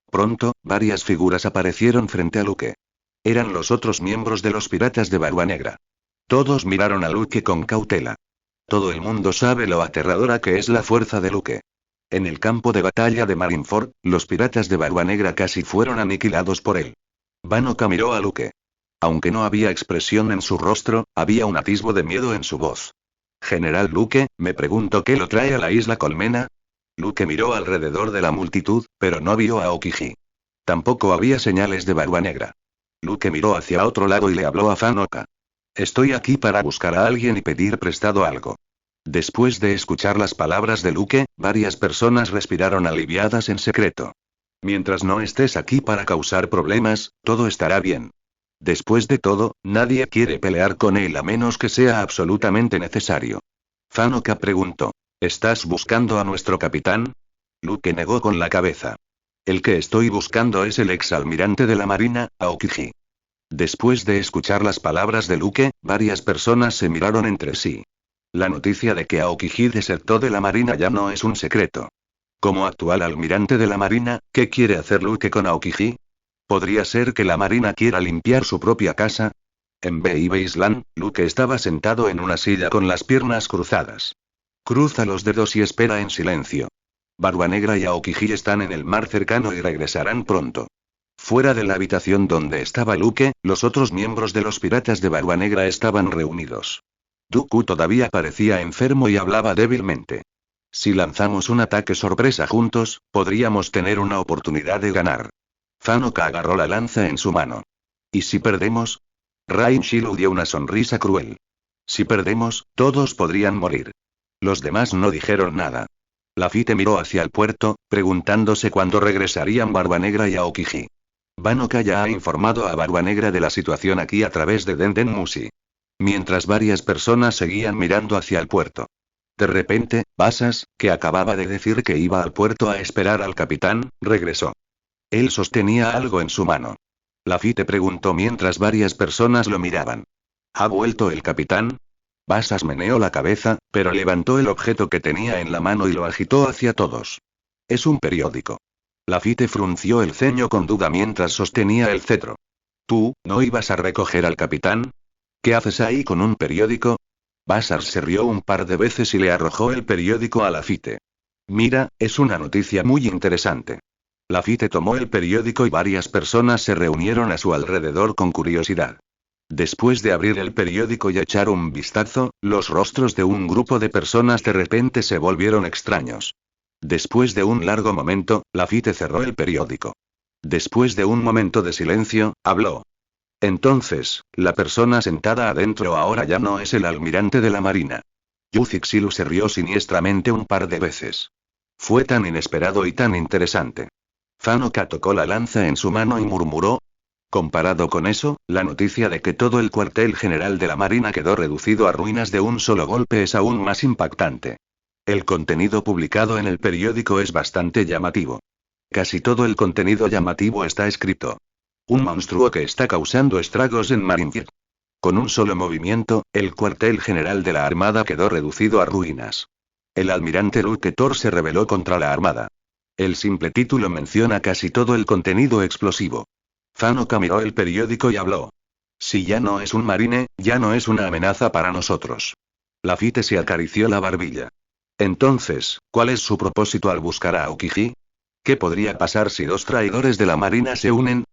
Pronto, varias figuras aparecieron frente a Luke. Eran los otros miembros de los piratas de Barba Negra. Todos miraron a Luke con cautela. Todo el mundo sabe lo aterradora que es la fuerza de Luke. En el campo de batalla de Marineford, los piratas de Barba Negra casi fueron aniquilados por él. Vanoka miró a Luke. Aunque no había expresión en su rostro, había un atisbo de miedo en su voz. General Luke, me pregunto qué lo trae a la isla Colmena. Luke miró alrededor de la multitud, pero no vio a Aokiji. Tampoco había señales de Barba Negra. Luke miró hacia otro lado y le habló a Vanoka. Estoy aquí para buscar a alguien y pedir prestado algo. Después de escuchar las palabras de Luke, varias personas respiraron aliviadas en secreto. Mientras no estés aquí para causar problemas, todo estará bien. Después de todo, nadie quiere pelear con él a menos que sea absolutamente necesario. Vanoka preguntó. ¿Estás buscando a nuestro capitán? Luke negó con la cabeza. El que estoy buscando es el exalmirante de la marina, Aokiji. Después de escuchar las palabras de Luke, varias personas se miraron entre sí. La noticia de que Aokiji desertó de la marina ya no es un secreto. Como actual almirante de la marina, ¿qué quiere hacer Luke con Aokiji? ¿Podría ser que la marina quiera limpiar su propia casa? En Baby Island, Luke estaba sentado en una silla con las piernas cruzadas. Cruza los dedos y espera en silencio. Barba Negra y Aokiji están en el mar cercano y regresarán pronto. Fuera de la habitación donde estaba Luke, los otros miembros de los piratas de Barba Negra estaban reunidos. Dooku todavía parecía enfermo y hablaba débilmente. Si lanzamos un ataque sorpresa juntos, podríamos tener una oportunidad de ganar. Vanoka agarró la lanza en su mano. ¿Y si perdemos? Rain Shilu dio una sonrisa cruel. Si perdemos, todos podrían morir. Los demás no dijeron nada. Lafitte miró hacia el puerto, preguntándose cuándo regresarían Barba Negra y Aokiji. Vanoka ya ha informado a Barba Negra de la situación aquí a través de Denden Musi. Mientras varias personas seguían mirando hacia el puerto. De repente, Basas, que acababa de decir que iba al puerto a esperar al capitán, regresó. Él sostenía algo en su mano. Lafitte preguntó mientras varias personas lo miraban. ¿Ha vuelto el capitán? Basas meneó la cabeza, pero levantó el objeto que tenía en la mano y lo agitó hacia todos. Es un periódico. Lafitte frunció el ceño con duda mientras sostenía el cetro. ¿Tú, no ibas a recoger al capitán? ¿Qué haces ahí con un periódico? Basas se rió un par de veces y le arrojó el periódico a Lafitte. Mira, es una noticia muy interesante. Lafitte tomó el periódico y varias personas se reunieron a su alrededor con curiosidad. Después de abrir el periódico y echar un vistazo, los rostros de un grupo de personas de repente se volvieron extraños. Después de un largo momento, Lafitte cerró el periódico. Después de un momento de silencio, habló. Entonces, la persona sentada adentro ahora ya no es el almirante de la marina. Yuzixilu se rió siniestramente un par de veces. Fue tan inesperado y tan interesante. Vanoka tocó la lanza en su mano y murmuró. Comparado con eso, la noticia de que todo el cuartel general de la marina quedó reducido a ruinas de un solo golpe es aún más impactante. El contenido publicado en el periódico es bastante llamativo. Casi todo el contenido llamativo está escrito. Un monstruo que está causando estragos en Marineford. Con un solo movimiento, el cuartel general de la armada quedó reducido a ruinas. El almirante Luke Thor se rebeló contra la armada. El simple título menciona casi todo el contenido explosivo. Vanoka miró el periódico y habló. Si ya no es un marine, ya no es una amenaza para nosotros. Lafitte se acarició la barbilla. Entonces, ¿cuál es su propósito al buscar a Aokiji? ¿Qué podría pasar si dos traidores de la marina se unen?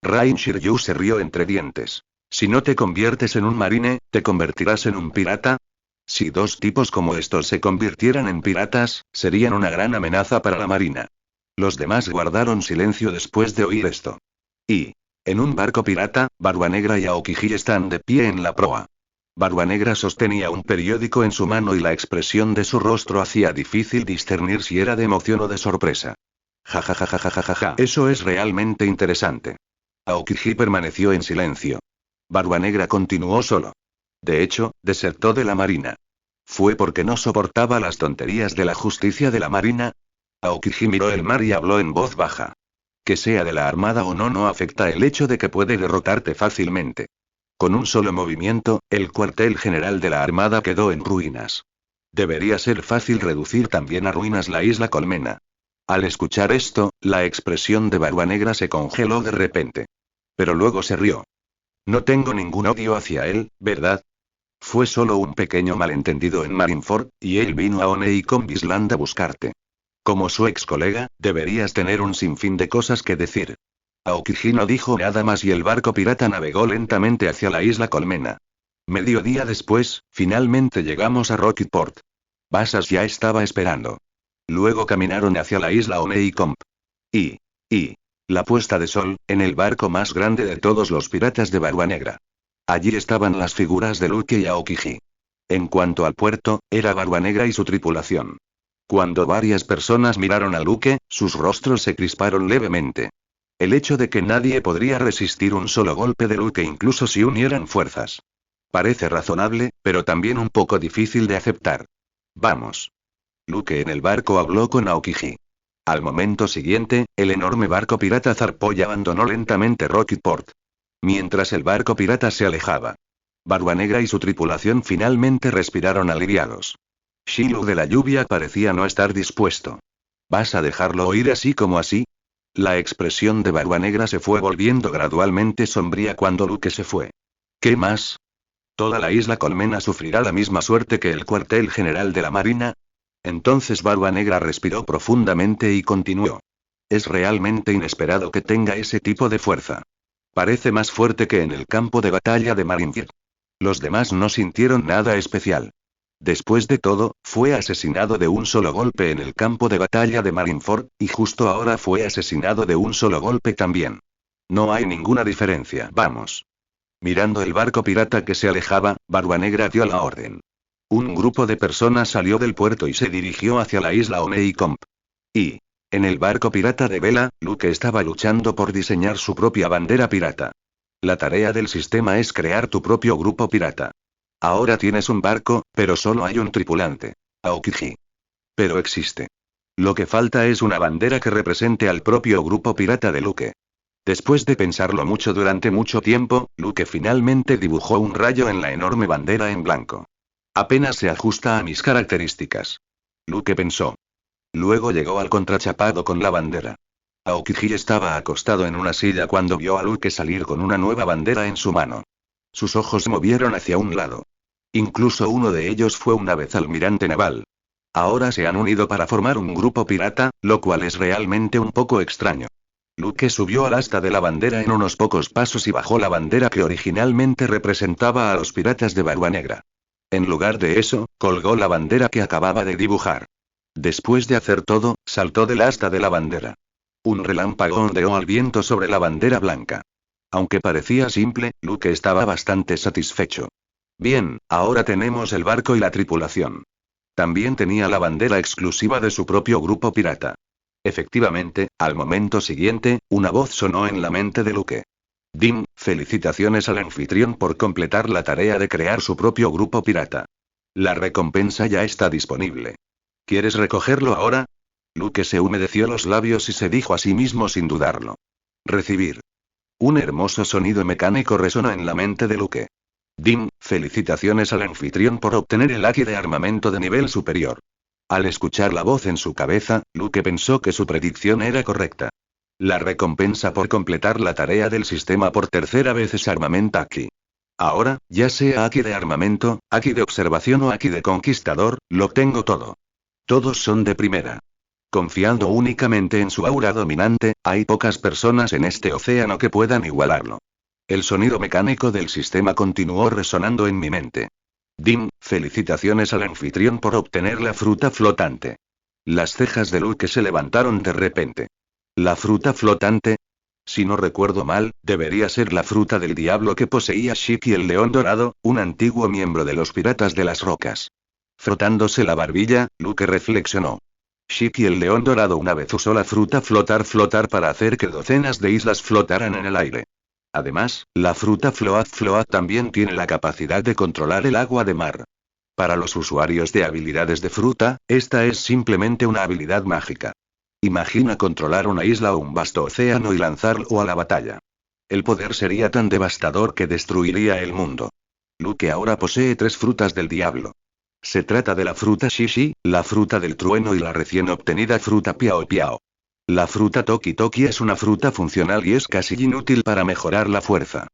Rain Shiryu se rió entre dientes. Si no te conviertes en un marine, ¿te convertirás en un pirata? Si dos tipos como estos se convirtieran en piratas, serían una gran amenaza para la marina. Los demás guardaron silencio después de oír esto. Y, en un barco pirata, Barbanegra y Aokiji están de pie en la proa. Barbanegra sostenía un periódico en su mano y la expresión de su rostro hacía difícil discernir si era de emoción o de sorpresa. Ja ja ja ja ja ja ja ja. Eso es realmente interesante. Aokiji permaneció en silencio. Barbanegra continuó solo. De hecho, desertó de la marina. ¿Fue porque no soportaba las tonterías de la justicia de la marina? Aokiji miró el mar y habló en voz baja. Que sea de la armada o no, no afecta el hecho de que puede derrotarte fácilmente. Con un solo movimiento, el cuartel general de la armada quedó en ruinas. Debería ser fácil reducir también a ruinas la isla Colmena. Al escuchar esto, la expresión de Barbanegra se congeló de repente. Pero luego se rió. No tengo ningún odio hacia él, ¿verdad? Fue solo un pequeño malentendido en Marineford, y él vino a Oneikomb Island a buscarte. Como su ex colega, deberías tener un sinfín de cosas que decir. Aokiji no dijo nada más y el barco pirata navegó lentamente hacia la isla Colmena. Mediodía después, finalmente llegamos a Rockport. Basas ya estaba esperando. Luego caminaron hacia la isla Oneikomb. Y la puesta de sol, en el barco más grande de todos los piratas de Barbanegra. Allí estaban las figuras de Luke y Aokiji. En cuanto al puerto, era Barbanegra y su tripulación. Cuando varias personas miraron a Luke, sus rostros se crisparon levemente. El hecho de que nadie podría resistir un solo golpe de Luke incluso si unieran fuerzas. Parece razonable, pero también un poco difícil de aceptar. Vamos. Luke en el barco habló con Aokiji. Al momento siguiente, el enorme barco pirata zarpó y abandonó lentamente Rockport. Mientras el barco pirata se alejaba, Barbanegra y su tripulación finalmente respiraron aliviados. Shilu de la lluvia parecía no estar dispuesto. ¿Vas a dejarlo ir así como así? La expresión de Barbanegra se fue volviendo gradualmente sombría cuando Luke se fue. ¿Qué más? ¿Toda la isla Colmena sufrirá la misma suerte que el cuartel general de la marina? Entonces Barbanegra respiró profundamente y continuó. Es realmente inesperado que tenga ese tipo de fuerza. Parece más fuerte que en el campo de batalla de Marineford. Los demás no sintieron nada especial. Después de todo, fue asesinado de un solo golpe en el campo de batalla de Marineford, y justo ahora fue asesinado de un solo golpe también. No hay ninguna diferencia. Vamos. Mirando el barco pirata que se alejaba, Barbanegra dio la orden. Un grupo de personas salió del puerto y se dirigió hacia la isla Oneikomb. Y, en el barco pirata de vela, Luke estaba luchando por diseñar su propia bandera pirata. La tarea del sistema es crear tu propio grupo pirata. Ahora tienes un barco, pero solo hay un tripulante. Aokiji. Pero existe. Lo que falta es una bandera que represente al propio grupo pirata de Luke. Después de pensarlo mucho durante mucho tiempo, Luke finalmente dibujó un rayo en la enorme bandera en blanco. Apenas se ajusta a mis características. Luke pensó. Luego llegó al contrachapado con la bandera. Aokiji estaba acostado en una silla cuando vio a Luke salir con una nueva bandera en su mano. Sus ojos se movieron hacia un lado. Incluso uno de ellos fue una vez almirante naval. Ahora se han unido para formar un grupo pirata, lo cual es realmente un poco extraño. Luke subió al asta de la bandera en unos pocos pasos y bajó la bandera que originalmente representaba a los piratas de Barbanegra. En lugar de eso, colgó la bandera que acababa de dibujar. Después de hacer todo, saltó del asta de la bandera. Un relámpago ondeó al viento sobre la bandera blanca. Aunque parecía simple, Luke estaba bastante satisfecho. Bien, ahora tenemos el barco y la tripulación. También tenía la bandera exclusiva de su propio grupo pirata. Efectivamente, al momento siguiente, una voz sonó en la mente de Luke. Dim, felicitaciones al anfitrión por completar la tarea de crear su propio grupo pirata. La recompensa ya está disponible. ¿Quieres recogerlo ahora? Luke se humedeció los labios y se dijo a sí mismo sin dudarlo. Recibir. Un hermoso sonido mecánico resonó en la mente de Luke. Dim, felicitaciones al anfitrión por obtener el Aki de armamento de nivel superior. Al escuchar la voz en su cabeza, Luke pensó que su predicción era correcta. La recompensa por completar la tarea del sistema por tercera vez es armamento Aki. Ahora, ya sea Aki de armamento, Aki de observación o Aki de conquistador, lo tengo todo. Todos son de primera. Confiando únicamente en su aura dominante, hay pocas personas en este océano que puedan igualarlo. El sonido mecánico del sistema continuó resonando en mi mente. Felicitaciones al anfitrión por obtener la fruta flotante. Las cejas de Luke se levantaron de repente. ¿La fruta flotante? Si no recuerdo mal, debería ser la fruta del diablo que poseía Shiki el león dorado, un antiguo miembro de los piratas de las rocas. Frotándose la barbilla, Luke reflexionó. Shiki el león dorado una vez usó la fruta flotar para hacer que docenas de islas flotaran en el aire. Además, la fruta Float también tiene la capacidad de controlar el agua de mar. Para los usuarios de habilidades de fruta, esta es simplemente una habilidad mágica. Imagina controlar una isla o un vasto océano y lanzarlo a la batalla. El poder sería tan devastador que destruiría el mundo. Luke ahora posee 3 frutas del diablo. Se trata de la fruta Shishi, la fruta del trueno y la recién obtenida fruta Piao Piao. La fruta Toki Toki es una fruta funcional y es casi inútil para mejorar la fuerza.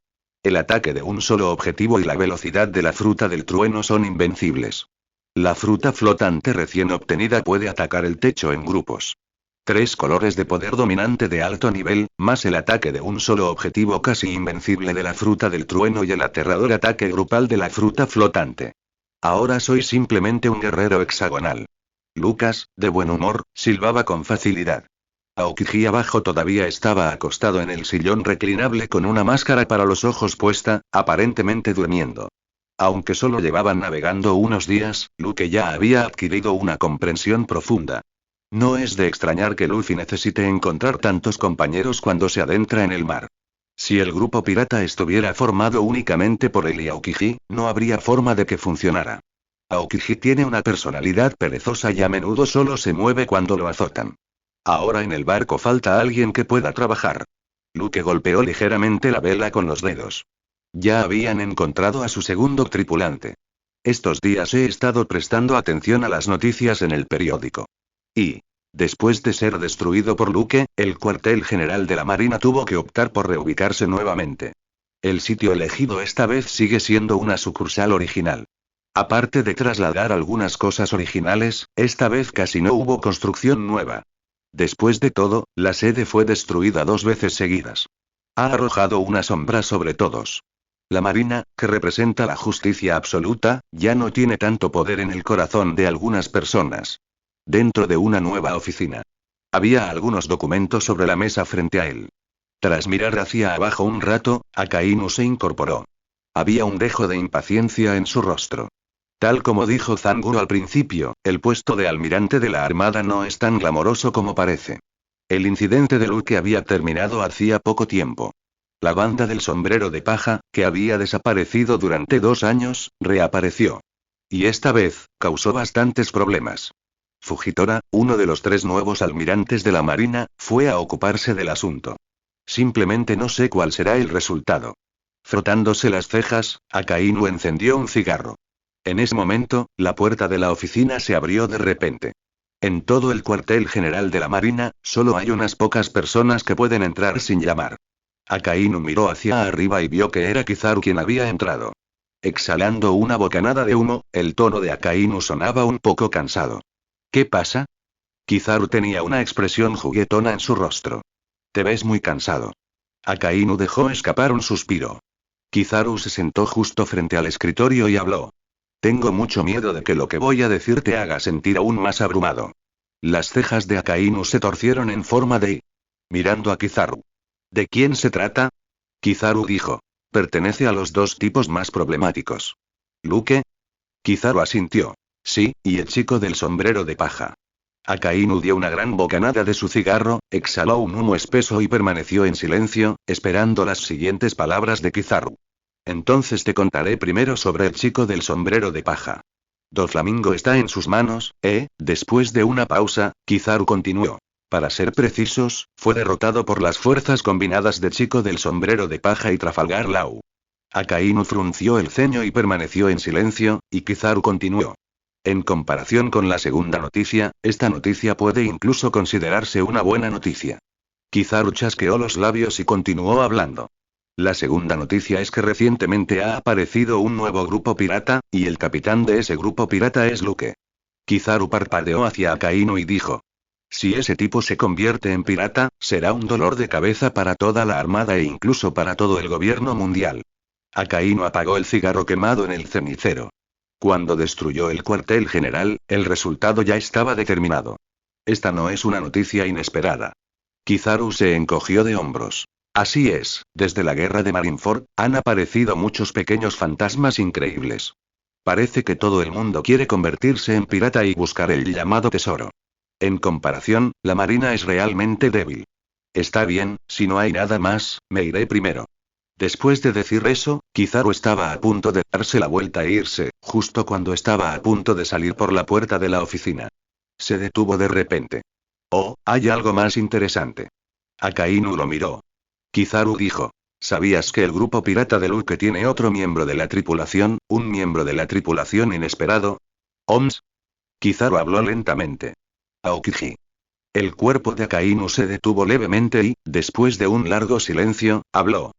El ataque de un solo objetivo y la velocidad de la fruta del trueno son invencibles. La fruta flotante recién obtenida puede atacar el techo en grupos. 3 colores de poder dominante de alto nivel, más el ataque de un solo objetivo casi invencible de la fruta del trueno y el aterrador ataque grupal de la fruta flotante. Ahora soy simplemente un guerrero hexagonal. Lucas, de buen humor, silbaba con facilidad. Aokiji abajo todavía estaba acostado en el sillón reclinable con una máscara para los ojos puesta, aparentemente durmiendo. Aunque solo llevaban navegando unos días, Luke ya había adquirido una comprensión profunda. No es de extrañar que Luffy necesite encontrar tantos compañeros cuando se adentra en el mar. Si el grupo pirata estuviera formado únicamente por él y Aokiji, no habría forma de que funcionara. Aokiji tiene una personalidad perezosa y a menudo solo se mueve cuando lo azotan. Ahora en el barco falta alguien que pueda trabajar. Luke golpeó ligeramente la vela con los dedos. Ya habían encontrado a su segundo tripulante. Estos días he estado prestando atención a las noticias en el periódico. Y, después de ser destruido por Luke, el cuartel general de la Marina tuvo que optar por reubicarse nuevamente. El sitio elegido esta vez sigue siendo una sucursal original. Aparte de trasladar algunas cosas originales, esta vez casi no hubo construcción nueva. Después de todo, la sede fue destruida 2 veces seguidas. Ha arrojado una sombra sobre todos. La Marina, que representa la justicia absoluta, ya no tiene tanto poder en el corazón de algunas personas. Dentro de una nueva oficina. Había algunos documentos sobre la mesa frente a él. Tras mirar hacia abajo un rato, Akainu se incorporó. Había un dejo de impaciencia en su rostro. Tal como dijo Zanguro al principio, el puesto de almirante de la Armada no es tan glamoroso como parece. El incidente de Luke había terminado hacía poco tiempo. La banda del sombrero de paja, que había desaparecido durante 2 años, reapareció. Y esta vez, causó bastantes problemas. Fujitora, uno de los 3 nuevos almirantes de la Marina, fue a ocuparse del asunto. Simplemente no sé cuál será el resultado. Frotándose las cejas, Akainu encendió un cigarro. En ese momento, la puerta de la oficina se abrió de repente. En todo el cuartel general de la Marina, solo hay unas pocas personas que pueden entrar sin llamar. Akainu miró hacia arriba y vio que era Kizaru quien había entrado. Exhalando una bocanada de humo, el tono de Akainu sonaba un poco cansado. ¿Qué pasa? Kizaru tenía una expresión juguetona en su rostro. Te ves muy cansado. Akainu dejó escapar un suspiro. Kizaru se sentó justo frente al escritorio y habló. Tengo mucho miedo de que lo que voy a decir te haga sentir aún más abrumado. Las cejas de Akainu se torcieron en forma de I. Mirando a Kizaru. ¿De quién se trata? Kizaru dijo. Pertenece a los 2 tipos más problemáticos. ¿Luke? Kizaru asintió. Sí, y el chico del sombrero de paja. Akainu dio una gran bocanada de su cigarro, exhaló un humo espeso y permaneció en silencio, esperando las siguientes palabras de Kizaru. Entonces te contaré primero sobre el chico del sombrero de paja. Doflamingo está en sus manos, Después de una pausa, Kizaru continuó. Para ser precisos, fue derrotado por las fuerzas combinadas de Chico del sombrero de paja y Trafalgar Law. Akainu frunció el ceño y permaneció en silencio, y Kizaru continuó. En comparación con la segunda noticia, esta noticia puede incluso considerarse una buena noticia. Kizaru chasqueó los labios y continuó hablando. La segunda noticia es que recientemente ha aparecido un nuevo grupo pirata, y el capitán de ese grupo pirata es Luke. Kizaru parpadeó hacia Akainu y dijo. Si ese tipo se convierte en pirata, será un dolor de cabeza para toda la armada e incluso para todo el gobierno mundial. Akainu apagó el cigarro quemado en el cenicero. Cuando destruyó el cuartel general, el resultado ya estaba determinado. Esta no es una noticia inesperada. Kizaru se encogió de hombros. Así es, desde la guerra de Marineford, han aparecido muchos pequeños fantasmas increíbles. Parece que todo el mundo quiere convertirse en pirata y buscar el llamado tesoro. En comparación, la marina es realmente débil. Está bien, si no hay nada más, me iré primero. Después de decir eso, Kizaru estaba a punto de darse la vuelta e irse, justo cuando estaba a punto de salir por la puerta de la oficina. Se detuvo de repente. Oh, hay algo más interesante. Akainu lo miró. Kizaru dijo. ¿Sabías que el grupo pirata de Luke tiene otro miembro de la tripulación, un miembro de la tripulación inesperado? ¿Oms? Kizaru habló lentamente. Aokiji. El cuerpo de Akainu se detuvo levemente y, después de un largo silencio, habló.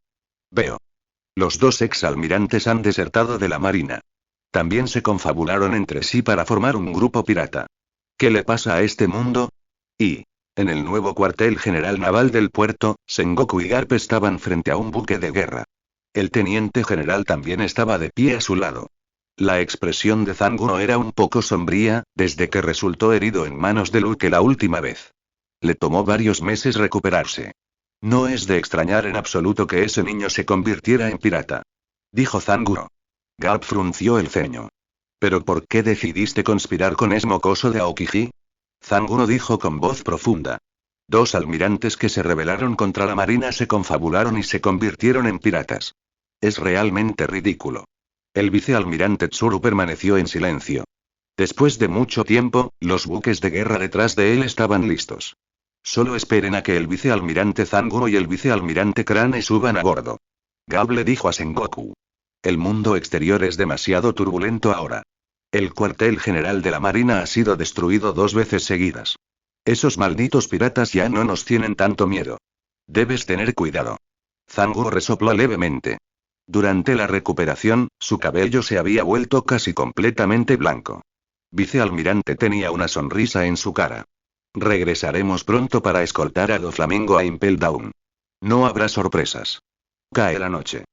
Veo. Los dos exalmirantes han desertado de la marina. También se confabularon entre sí para formar un grupo pirata. ¿Qué le pasa a este mundo? Y, en el nuevo cuartel general naval del puerto, Sengoku y Garp estaban frente a un buque de guerra. El teniente general también estaba de pie a su lado. La expresión de Zanguno era un poco sombría, desde que resultó herido en manos de Luke la última vez. Le tomó varios meses recuperarse. No es de extrañar en absoluto que ese niño se convirtiera en pirata. Dijo Zanguno. Garp frunció el ceño. ¿Pero por qué decidiste conspirar con ese mocoso de Aokiji? Zanguno dijo con voz profunda. Dos almirantes que se rebelaron contra la marina se confabularon y se convirtieron en piratas. Es realmente ridículo. El vicealmirante Tsuru permaneció en silencio. Después de mucho tiempo, los buques de guerra detrás de él estaban listos. Solo esperen a que el vicealmirante Zanguno y el vicealmirante Crane suban a bordo. Garp le dijo a Sengoku. El mundo exterior es demasiado turbulento ahora. El cuartel general de la marina ha sido destruido 2 veces seguidas. Esos malditos piratas ya no nos tienen tanto miedo. Debes tener cuidado. Zanguno resopló levemente. Durante la recuperación, su cabello se había vuelto casi completamente blanco. Vicealmirante tenía una sonrisa en su cara. Regresaremos pronto para escoltar a Doflamingo a Impel Down. No habrá sorpresas. Cae la noche.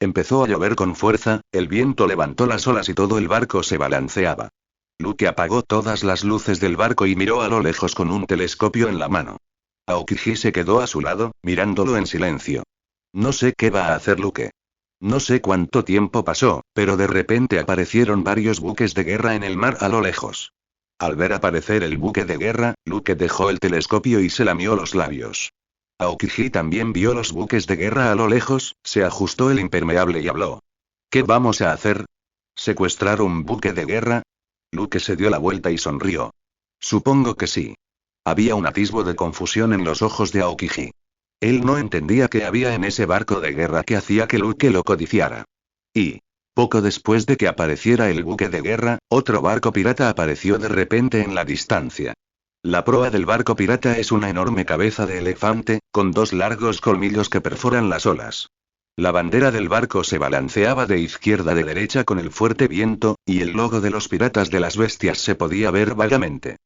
Empezó a llover con fuerza, el viento levantó las olas y todo el barco se balanceaba. Luke apagó todas las luces del barco y miró a lo lejos con un telescopio en la mano. Aokiji se quedó a su lado, mirándolo en silencio. No sé qué va a hacer Luke. No sé cuánto tiempo pasó, pero de repente aparecieron varios buques de guerra en el mar a lo lejos. Al ver aparecer el buque de guerra, Luke dejó el telescopio y se lamió los labios. Aokiji también vio los buques de guerra a lo lejos, se ajustó el impermeable y habló. ¿Qué vamos a hacer? ¿Secuestrar un buque de guerra? Luke se dio la vuelta y sonrió. Supongo que sí. Había un atisbo de confusión en los ojos de Aokiji. Él no entendía qué había en ese barco de guerra que hacía que Luke lo codiciara. Y, poco después de que apareciera el buque de guerra, otro barco pirata apareció de repente en la distancia. La proa del barco pirata es una enorme cabeza de elefante, con 2 largos colmillos que perforan las olas. La bandera del barco se balanceaba de izquierda a derecha con el fuerte viento, y el logo de los piratas de las bestias se podía ver vagamente.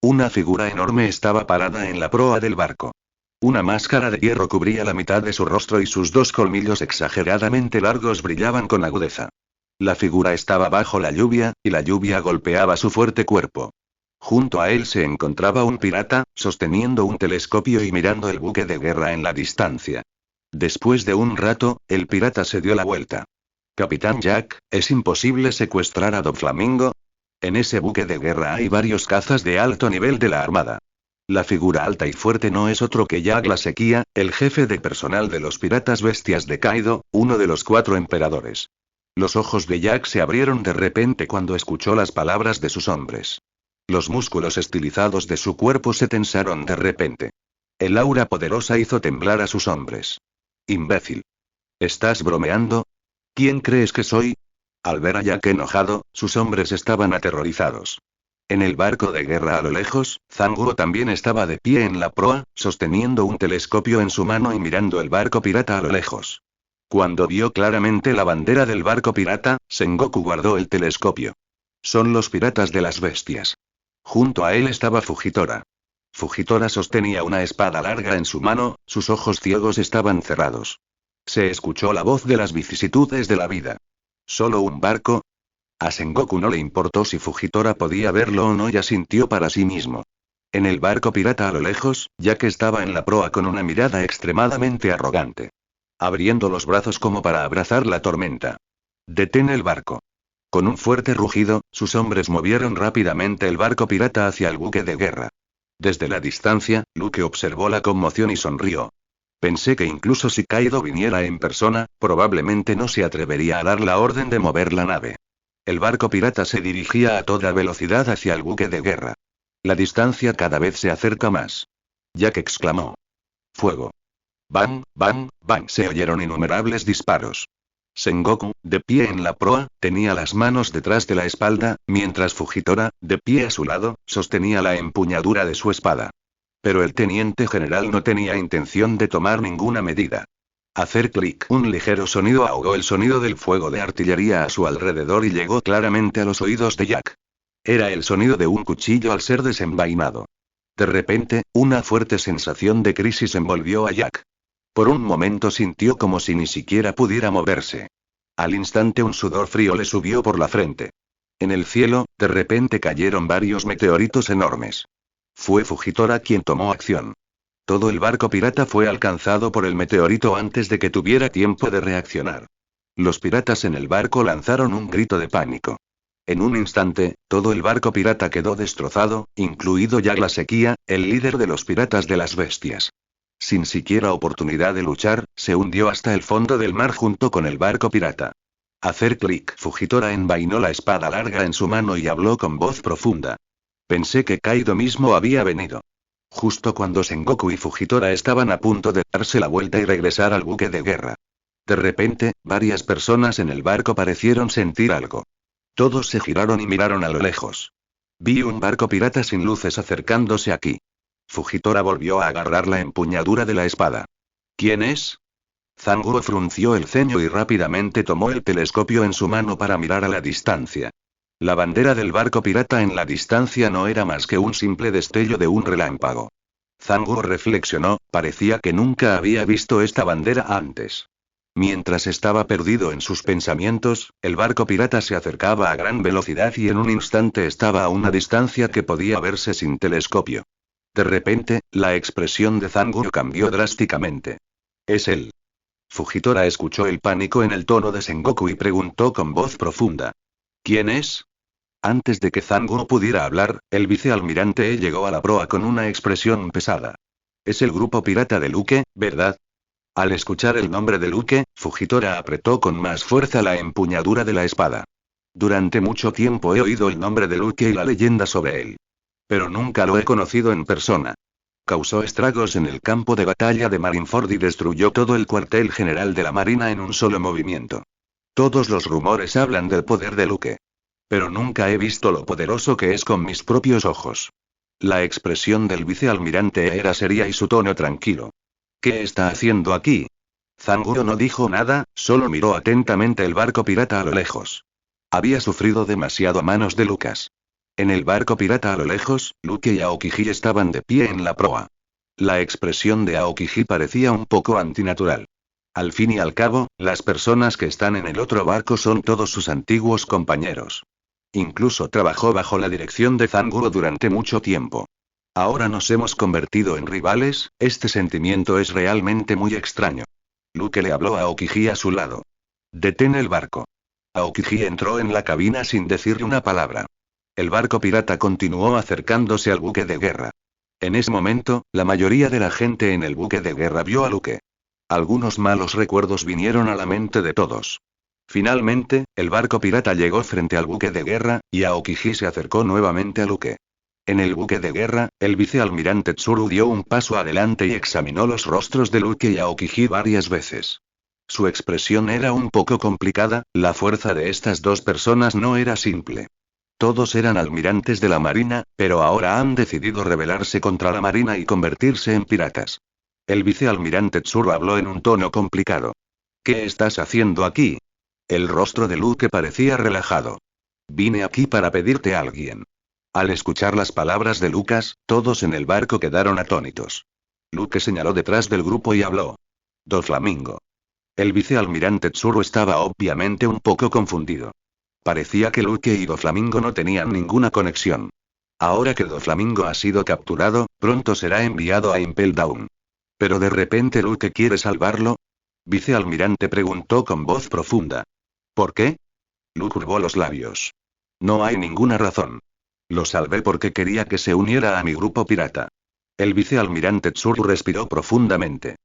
Una figura enorme estaba parada en la proa del barco. Una máscara de hierro cubría la mitad de su rostro y sus 2 colmillos exageradamente largos brillaban con agudeza. La figura estaba bajo la lluvia, y la lluvia golpeaba su fuerte cuerpo. Junto a él se encontraba un pirata, sosteniendo un telescopio y mirando el buque de guerra en la distancia. Después de un rato, el pirata se dio la vuelta. Capitán Jack, ¿es imposible secuestrar a Doflamingo? En ese buque de guerra hay varios cazas de alto nivel de la armada. La figura alta y fuerte no es otro que Jack la Sequía, el jefe de personal de los piratas bestias de Kaido, uno de los 4 emperadores. Los ojos de Jack se abrieron de repente cuando escuchó las palabras de sus hombres. Los músculos estilizados de su cuerpo se tensaron de repente. El aura poderosa hizo temblar a sus hombres. Imbécil. ¿Estás bromeando? ¿Quién crees que soy? Al ver a Jack enojado, sus hombres estaban aterrorizados. En el barco de guerra a lo lejos, Zanguo también estaba de pie en la proa, sosteniendo un telescopio en su mano y mirando el barco pirata a lo lejos. Cuando vio claramente la bandera del barco pirata, Sengoku guardó el telescopio. Son los piratas de las bestias. Junto a él estaba Fujitora. Fujitora sostenía una espada larga en su mano, sus ojos ciegos estaban cerrados. Se escuchó la voz de las vicisitudes de la vida. ¿Solo un barco? A Sengoku no le importó si Fujitora podía verlo o no y asintió para sí mismo. En el barco pirata a lo lejos, Jack estaba en la proa con una mirada extremadamente arrogante. Abriendo los brazos como para abrazar la tormenta. Detén el barco. Con un fuerte rugido, sus hombres movieron rápidamente el barco pirata hacia el buque de guerra. Desde la distancia, Luke observó la conmoción y sonrió. Pensé que incluso si Kaido viniera en persona, probablemente no se atrevería a dar la orden de mover la nave. El barco pirata se dirigía a toda velocidad hacia el buque de guerra. La distancia cada vez se acerca más. Jack exclamó. ¡Fuego! ¡Bang, bang, bang! Se oyeron innumerables disparos. Sengoku, de pie en la proa, tenía las manos detrás de la espalda, mientras Fujitora, de pie a su lado, sostenía la empuñadura de su espada. Pero el teniente general no tenía intención de tomar ninguna medida. Hacer clic. Un ligero sonido ahogó el sonido del fuego de artillería a su alrededor y llegó claramente a los oídos de Jack. Era el sonido de un cuchillo al ser desenvainado. De repente, una fuerte sensación de crisis envolvió a Jack. Por un momento sintió como si ni siquiera pudiera moverse. Al instante un sudor frío le subió por la frente. En el cielo, de repente cayeron varios meteoritos enormes. Fue Fujitora quien tomó acción. Todo el barco pirata fue alcanzado por el meteorito antes de que tuviera tiempo de reaccionar. Los piratas en el barco lanzaron un grito de pánico. En un instante, todo el barco pirata quedó destrozado, incluido Jack la Sequía, el líder de los piratas de las bestias. Sin siquiera oportunidad de luchar, se hundió hasta el fondo del mar junto con el barco pirata. Hacer clic. Fujitora envainó la espada larga en su mano y habló con voz profunda. Pensé que Kaido mismo había venido. Justo cuando Sengoku y Fujitora estaban a punto de darse la vuelta y regresar al buque de guerra. De repente, varias personas en el barco parecieron sentir algo. Todos se giraron y miraron a lo lejos. Vi un barco pirata sin luces acercándose aquí. Fujitora volvió a agarrar la empuñadura de la espada. ¿Quién es? Zanguo frunció el ceño y rápidamente tomó el telescopio en su mano para mirar a la distancia. La bandera del barco pirata en la distancia no era más que un simple destello de un relámpago. Zanguo reflexionó, parecía que nunca había visto esta bandera antes. Mientras estaba perdido en sus pensamientos, el barco pirata se acercaba a gran velocidad y en un instante estaba a una distancia que podía verse sin telescopio. De repente, la expresión de Zanguo cambió drásticamente. Es él. Fujitora escuchó el pánico en el tono de Sengoku y preguntó con voz profunda. ¿Quién es? Antes de que Zanguo pudiera hablar, el vicealmirante llegó a la proa con una expresión pesada. Es el grupo pirata de Luke, ¿verdad? Al escuchar el nombre de Luke, Fujitora apretó con más fuerza la empuñadura de la espada. Durante mucho tiempo he oído el nombre de Luke y la leyenda sobre él. Pero nunca lo he conocido en persona. Causó estragos en el campo de batalla de Marineford y destruyó todo el cuartel general de la Marina en un solo movimiento. Todos los rumores hablan del poder de Luke. Pero nunca he visto lo poderoso que es con mis propios ojos. La expresión del vicealmirante era seria y su tono tranquilo. ¿Qué está haciendo aquí? Zanguo no dijo nada, solo miró atentamente el barco pirata a lo lejos. Había sufrido demasiado a manos de Lucas. En el barco pirata a lo lejos, Luke y Aokiji estaban de pie en la proa. La expresión de Aokiji parecía un poco antinatural. Al fin y al cabo, las personas que están en el otro barco son todos sus antiguos compañeros. Incluso trabajó bajo la dirección de Zanguo durante mucho tiempo. Ahora nos hemos convertido en rivales, este sentimiento es realmente muy extraño. Luke le habló a Aokiji a su lado. Detén el barco. Aokiji entró en la cabina sin decirle una palabra. El barco pirata continuó acercándose al buque de guerra. En ese momento, la mayoría de la gente en el buque de guerra vio a Luke. Algunos malos recuerdos vinieron a la mente de todos. Finalmente, el barco pirata llegó frente al buque de guerra, y Aokiji se acercó nuevamente a Luke. En el buque de guerra, el vicealmirante Tsuru dio un paso adelante y examinó los rostros de Luke y Aokiji varias veces. Su expresión era un poco complicada, la fuerza de estas dos personas no era simple. Todos eran almirantes de la Marina, pero ahora han decidido rebelarse contra la Marina y convertirse en piratas. El vicealmirante Tsuru habló en un tono complicado. ¿Qué estás haciendo aquí? El rostro de Luke parecía relajado. Vine aquí para pedirte a alguien. Al escuchar las palabras de Lucas, todos en el barco quedaron atónitos. Luke señaló detrás del grupo y habló. Doflamingo. El vicealmirante Tsuru estaba obviamente un poco confundido. Parecía que Luke y Doflamingo no tenían ninguna conexión. Ahora que Doflamingo ha sido capturado, pronto será enviado a Impel Down. Pero de repente Luke quiere salvarlo. Vicealmirante preguntó con voz profunda. ¿Por qué? Luke curvó los labios. No hay ninguna razón. Lo salvé porque quería que se uniera a mi grupo pirata. El vicealmirante Tsuru respiró profundamente.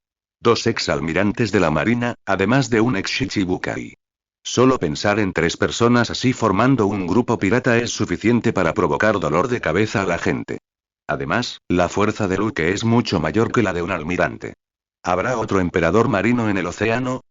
2 exalmirantes de la Marina, además de un ex Shichibukai. Solo pensar en 3 personas así formando un grupo pirata es suficiente para provocar dolor de cabeza a la gente. Además, la fuerza de Luke es mucho mayor que la de un almirante. ¿Habrá otro emperador marino en el océano?